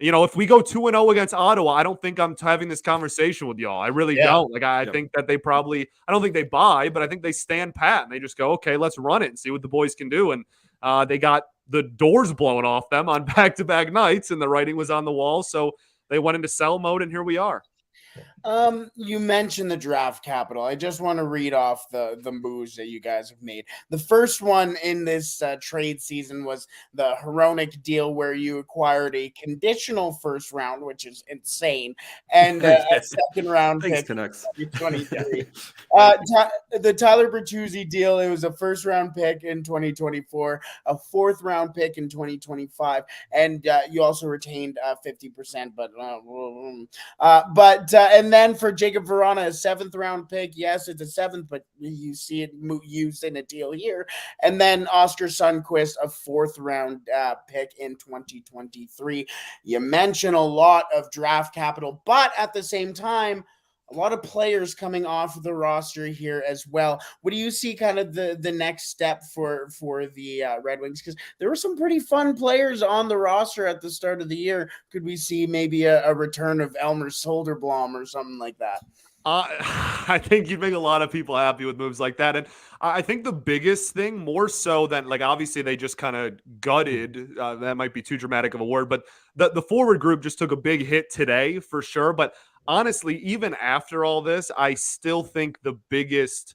if we go 2-0 against Ottawa, I don't think I'm having this conversation with y'all. I really don't. Like, I think that they probably, I don't think they buy, but I think they stand pat and they just go, okay, let's run it and see what the boys can do. And they got the doors blown off them on back-to-back nights, and the writing was on the wall. So they went into sell mode, and here we are. You mentioned the draft capital. I just want to read off the moves that you guys have made. The first one in this trade season was the Hronek deal, where you acquired a conditional first round, which is insane, and a second round pick in 2023. The Tyler Bertuzzi deal, it was a first round pick in 2024, a 4th round pick in 2025, and you also retained 50%, and then for Jacob Verana, a 7th round pick. Yes, it's a 7th, but you see it used in a deal here. And then Oscar Sundqvist, a 4th round pick in 2023. You mentioned a lot of draft capital, but at the same time, a lot of players coming off the roster here as well. What do you see kind of the next step for the Red Wings? Because there were some pretty fun players on the roster at the start of the year. Could we see maybe a return of Elmer Soderblom or something like that? I think you'd make a lot of people happy with moves like that. And I think the biggest thing, more so than, like, obviously they just kind of gutted, that might be too dramatic of a word, but the forward group just took a big hit today for sure. But honestly, even after all this, I still think the biggest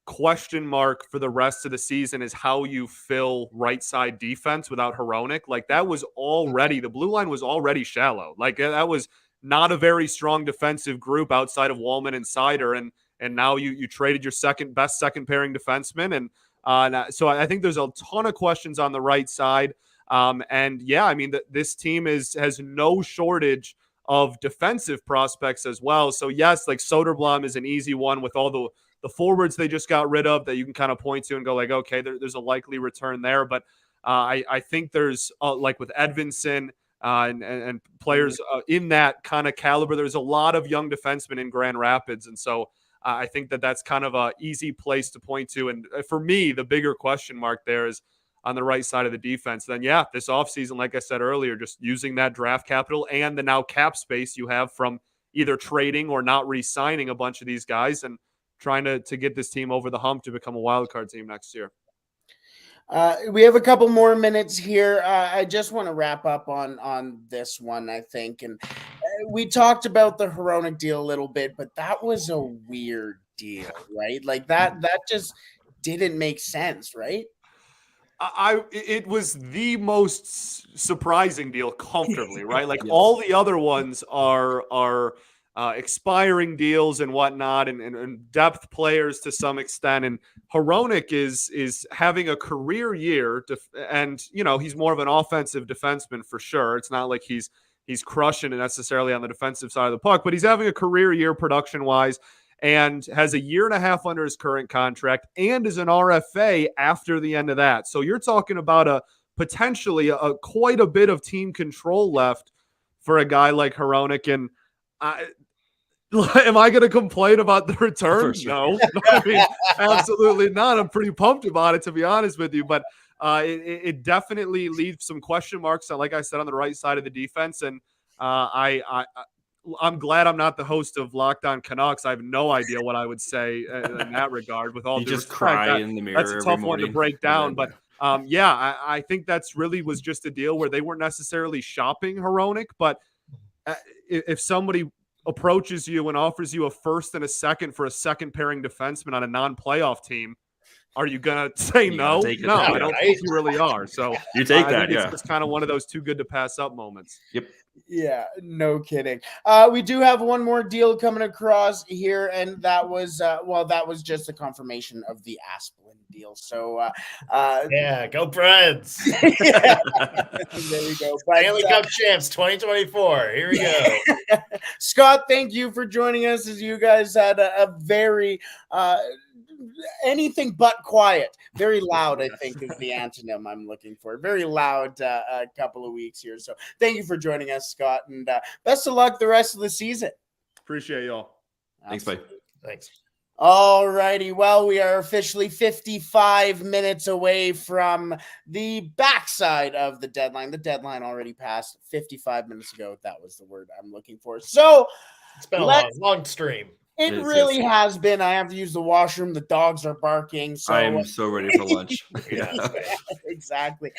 question mark for the rest of the season is how you fill right side defense without Hronek. Like, that was already, the blue line was already shallow. Like, that was not a very strong defensive group outside of Wallman and Seider. And now you traded your second pairing defenseman. And so I think there's a ton of questions on the right side. And yeah, I mean, this team has no shortage of defensive prospects as well. So yes, like Soderblom is an easy one with all the forwards they just got rid of that you can kind of point to and go like, okay, there's a likely return there. But I think there's like with Edvinsson and players in that kind of caliber, there's a lot of young defensemen in Grand Rapids. And so I think that's kind of a easy place to point to. And for me, the bigger question mark there is on the right side of the defense. Then, yeah, this offseason, like I said earlier, just using that draft capital and the now cap space you have from either trading or not re-signing a bunch of these guys and trying to get this team over the hump to become a wild card team next year. We have a couple more minutes here. I just want to wrap up on this one, I think. And we talked about the Hronek deal a little bit, but that was a weird deal, right? Like that just didn't make sense, right? It was the most surprising deal comfortably, right? Like Yes. all the other ones are expiring deals and whatnot, and depth players to some extent. And Hronek is having a career year, and he's more of an offensive defenseman for sure. It's not like he's crushing it necessarily on the defensive side of the puck, but he's having a career year production wise, and has a year and a half under his current contract, and is an RFA after the end of that. So you're talking about potentially quite a bit of team control left for a guy like Hronek. And am I going to complain about the return? Sure. No, I mean, absolutely not. I'm pretty pumped about it, to be honest with you. But it definitely leaves some question marks, like I said, on the right side of the defense. And I'm glad I'm not the host of Locked On Canucks. I have no idea what I would say in that regard. With all You due just respect. cry in the mirror. That's a tough one to break down. But But I think that's really was just a deal where they weren't necessarily shopping Hronek. But if somebody approaches you and offers you a first and a second for a second pairing defenseman on a non-playoff team, are you gonna say no? No, I don't think you really are. So you take I that, think it's kind of one of those too good to pass up moments. Yep. Yeah, no kidding. We do have one more deal coming across here, and that was just a confirmation of the Asplund deal. So Yeah, go Preds. yeah, there we go. Stanley Cup champs 2024. Here we go. Scott, thank you for joining us, as you guys had a very anything but quiet, very loud, I think is the antonym I'm looking for. Very loud a couple of weeks here. So thank you for joining us, Scott, and best of luck the rest of the season. Appreciate y'all. Thanks, bye. Thanks. All righty. Well, we are officially 55 minutes away from the backside of the deadline. The deadline already passed 55 minutes ago. That was the word I'm looking for. So It's been a long stream. it It is, really yes. has been. I have to use the washroom. The dogs are barking. So I'm so ready for lunch. Yeah. exactly.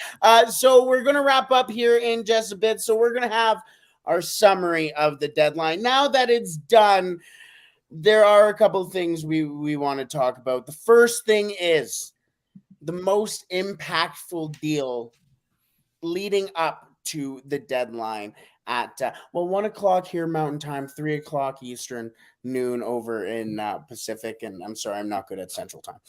So we're going to wrap up here in just a bit. So we're going to have our summary of the deadline. Now that it's done, there are a couple of things we want to talk about. The first thing is the most impactful deal leading up to the deadline at 1:00 here Mountain Time, 3:00 Eastern, noon over in Pacific. And I'm sorry, I'm not good at Central Time.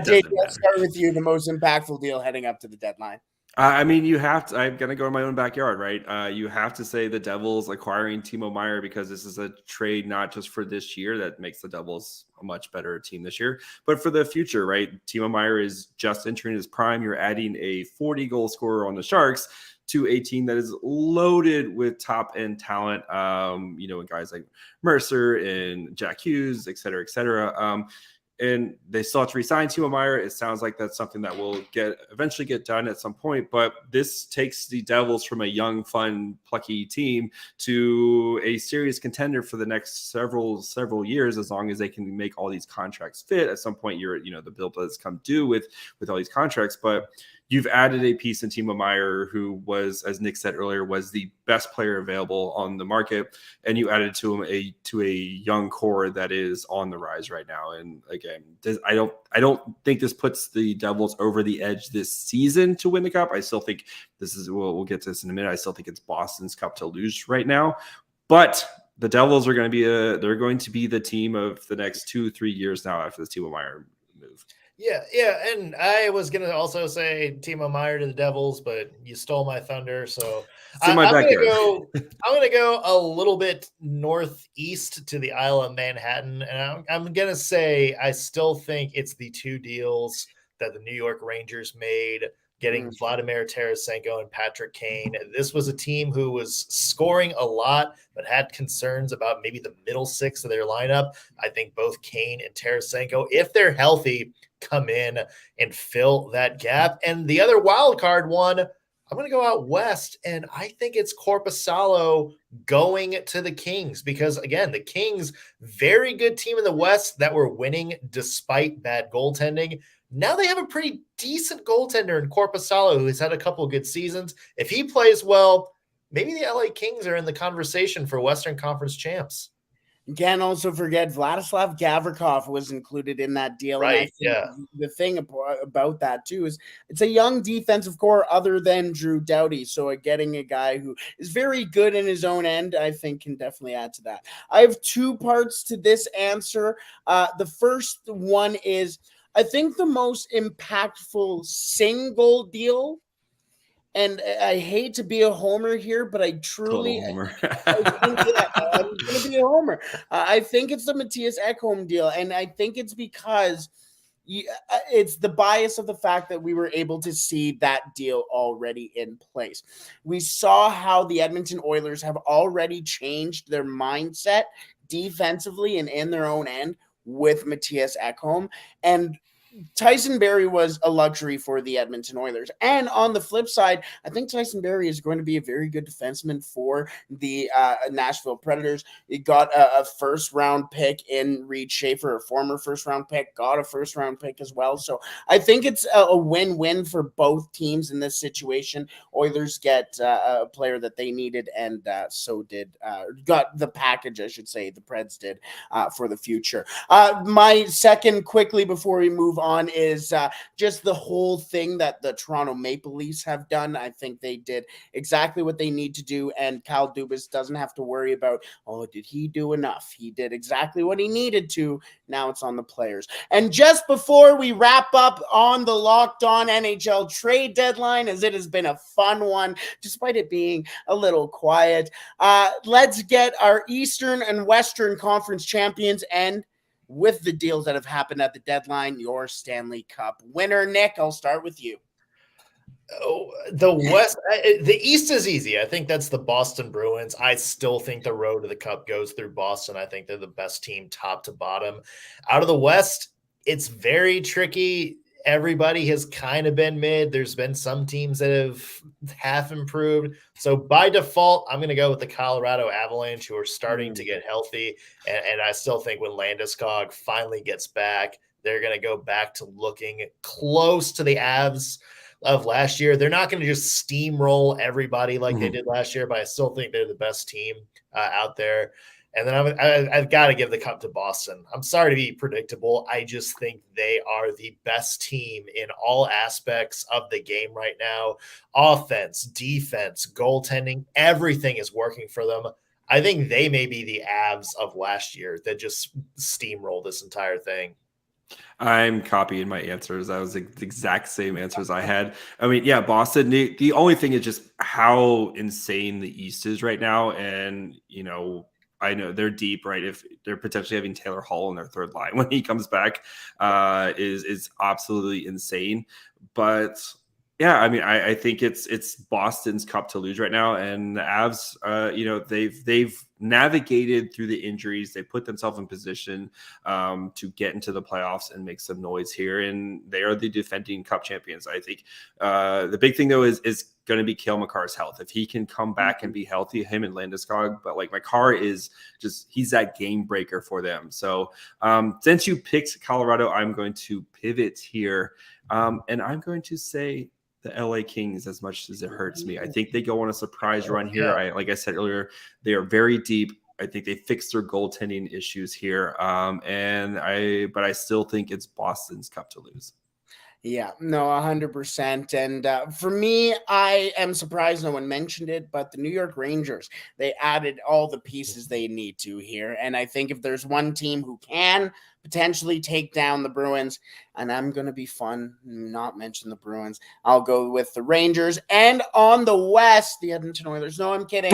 Jake, let's start with you. The most impactful deal heading up to the deadline. I mean, you have to. I'm gonna go in my own backyard, right? You have to say the Devils acquiring Timo Meier, because this is a trade not just for this year that makes the Devils a much better team this year, but for the future, right? Timo Meier is just entering his prime. You're adding a 40-goal scorer on the Sharks to a team that is loaded with top-end talent. Guys like Mercer and Jack Hughes, et cetera, et cetera. And they still have to resign Timo Meier. It sounds like that's something that will eventually get done at some point. But this takes the Devils from a young, fun, plucky team to a serious contender for the next several years, as long as they can make all these contracts fit. At some point, the bill does come due with all these contracts. But you've added a piece in Timo Meier, who was, as Nick said earlier, was the best player available on the market, and you added to him a young core that is on the rise right now. And again, I don't think this puts the Devils over the edge this season to win the cup. I still think we'll get to this in a minute. I still think it's Boston's cup to lose right now, but the Devils are going to be the team of the next 2-3 years now after this Timo Meier move. Yeah, and I was gonna also say Timo Meier to the Devils, but you stole my thunder, so I'm gonna go a little bit northeast to the Isle of Manhattan, and I'm gonna say I still think it's the two deals that the New York Rangers made, getting Vladimir Tarasenko and Patrick Kane. This was a team who was scoring a lot, but had concerns about maybe the middle six of their lineup. I think both Kane and Tarasenko, if they're healthy, come in and fill that gap. And the other wild card one, I'm going to go out west, and I think it's Korpisalo going to the Kings, because again, the Kings, very good team in the West that were winning despite bad goaltending. Now they have a pretty decent goaltender in Korpisalo, who has had a couple of good seasons. If he plays well, maybe the LA Kings are in the conversation for Western Conference champs. You can't also forget Vladislav Gavrikov was included in that deal. And I Right, think yeah. the thing about that, too, is it's a young defensive core other than Drew Doughty. So getting a guy who is very good in his own end, I think, can definitely add to that. I have two parts to this answer. The first one is, I think the most impactful single deal, and I hate to be a homer here, but I truly, Homer. I think, yeah, I'm going to be a homer. I think it's the Matthias Ekholm deal, and I think it's because it's the bias of the fact that we were able to see that deal already in place. We saw how the Edmonton Oilers have already changed their mindset defensively and in their own end with Matthias Ekholm, and Tyson Barrie was a luxury for the Edmonton Oilers. And on the flip side, I think Tyson Barrie is going to be a very good defenseman for the Nashville Predators. He got a first-round pick in Reed Schaefer, a former first-round pick, got a first-round pick as well. So I think it's a win-win for both teams in this situation. Oilers get a player that they needed, and so did got the package, I should say, the Preds did for the future. My second, quickly before we move on, is just the whole thing that the Toronto Maple Leafs have done. I think they did exactly what they need to do, and Kyle Dubas doesn't have to worry about, oh, did he do enough? He did exactly what he needed to. Now it's on the players. And just before we wrap up on the Locked On NHL Trade Deadline, as it has been a fun one, despite it being a little quiet, let's get our Eastern and Western Conference champions and with the deals that have happened at the deadline, your Stanley Cup winner. Nick, I'll start with you. Oh, the West, the East is easy. I think that's the Boston Bruins. I still think the road to the Cup goes through Boston. I think they're the best team top to bottom. Out of the West, it's very tricky. Everybody has kind of been mid. There's been some teams that have half improved. So by default, I'm going to go with the Colorado Avalanche, who are starting to get healthy. And I still think when Landeskog finally gets back, they're going to go back to looking close to the Avs of last year. They're not going to just steamroll everybody like they did last year, but I still think they're the best team out there. And then I've got to give the Cup to Boston. I'm sorry to be predictable. I just think they are the best team in all aspects of the game right now. Offense, defense, goaltending, everything is working for them. I think they may be the Avs of last year that just steamrolled this entire thing. I'm copying my answers. That was the exact same answers I had. I mean, yeah, Boston. The only thing is just how insane the East is right now. And, I know they're deep, right? If they're potentially having Taylor Hall in their third line when he comes back, is absolutely insane. But yeah, I mean, I think it's Boston's cup to lose right now, and the Avs, they've navigated through the injuries. They put themselves in position to get into the playoffs and make some noise here, and they are the defending cup champions. I think the big thing though is going to be Cale Makar's health. If he can come back and be healthy, him and Landeskog, but like Makar is just, he's that game breaker for them. So since you picked Colorado, I'm going to pivot here, and I'm going to say the LA Kings, as much as it hurts me. I think they go on a surprise run here. Like I said earlier, they are very deep. I think they fixed their goaltending issues here. But I still think it's Boston's cup to lose. Yeah, no, 100%. And for me, I am surprised no one mentioned it, but the New York Rangers, they added all the pieces they need to here. And I think if there's one team who can potentially take down the Bruins, and I'm going to be fun, not mention the Bruins, I'll go with the Rangers. And on the West, the Edmonton Oilers. No, I'm kidding.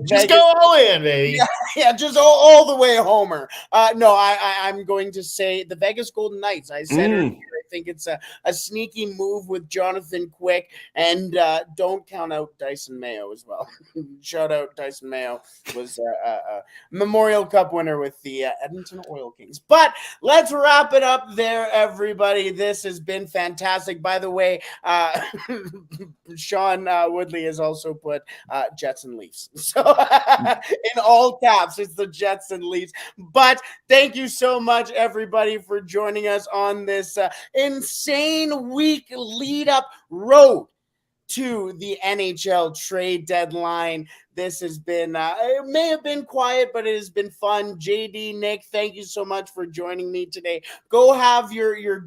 Just go all in, baby. Yeah, just all the way homer. No, I'm going to say the Vegas Golden Knights. I said earlier, I think it's a sneaky move with Jonathan Quick, and don't count out Dyson Mayo as well. Shout out Dyson Mayo, was a Memorial Cup winner with the Edmonton Oil Kings. But let's wrap it up there, everybody. This has been fantastic. By the way, Sean Woodley has also put Jets and Leafs. So in all caps, it's the Jets and Leafs. But thank you so much, everybody, for joining us on this insane week lead up road to the NHL Trade Deadline. This has been, it may have been quiet, but it has been fun. JD, Nick, thank you so much for joining me today. Go have your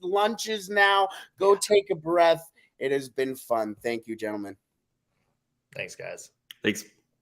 lunches now. Go take a breath. It has been fun. Thank you, gentlemen. Thanks, guys. Thanks.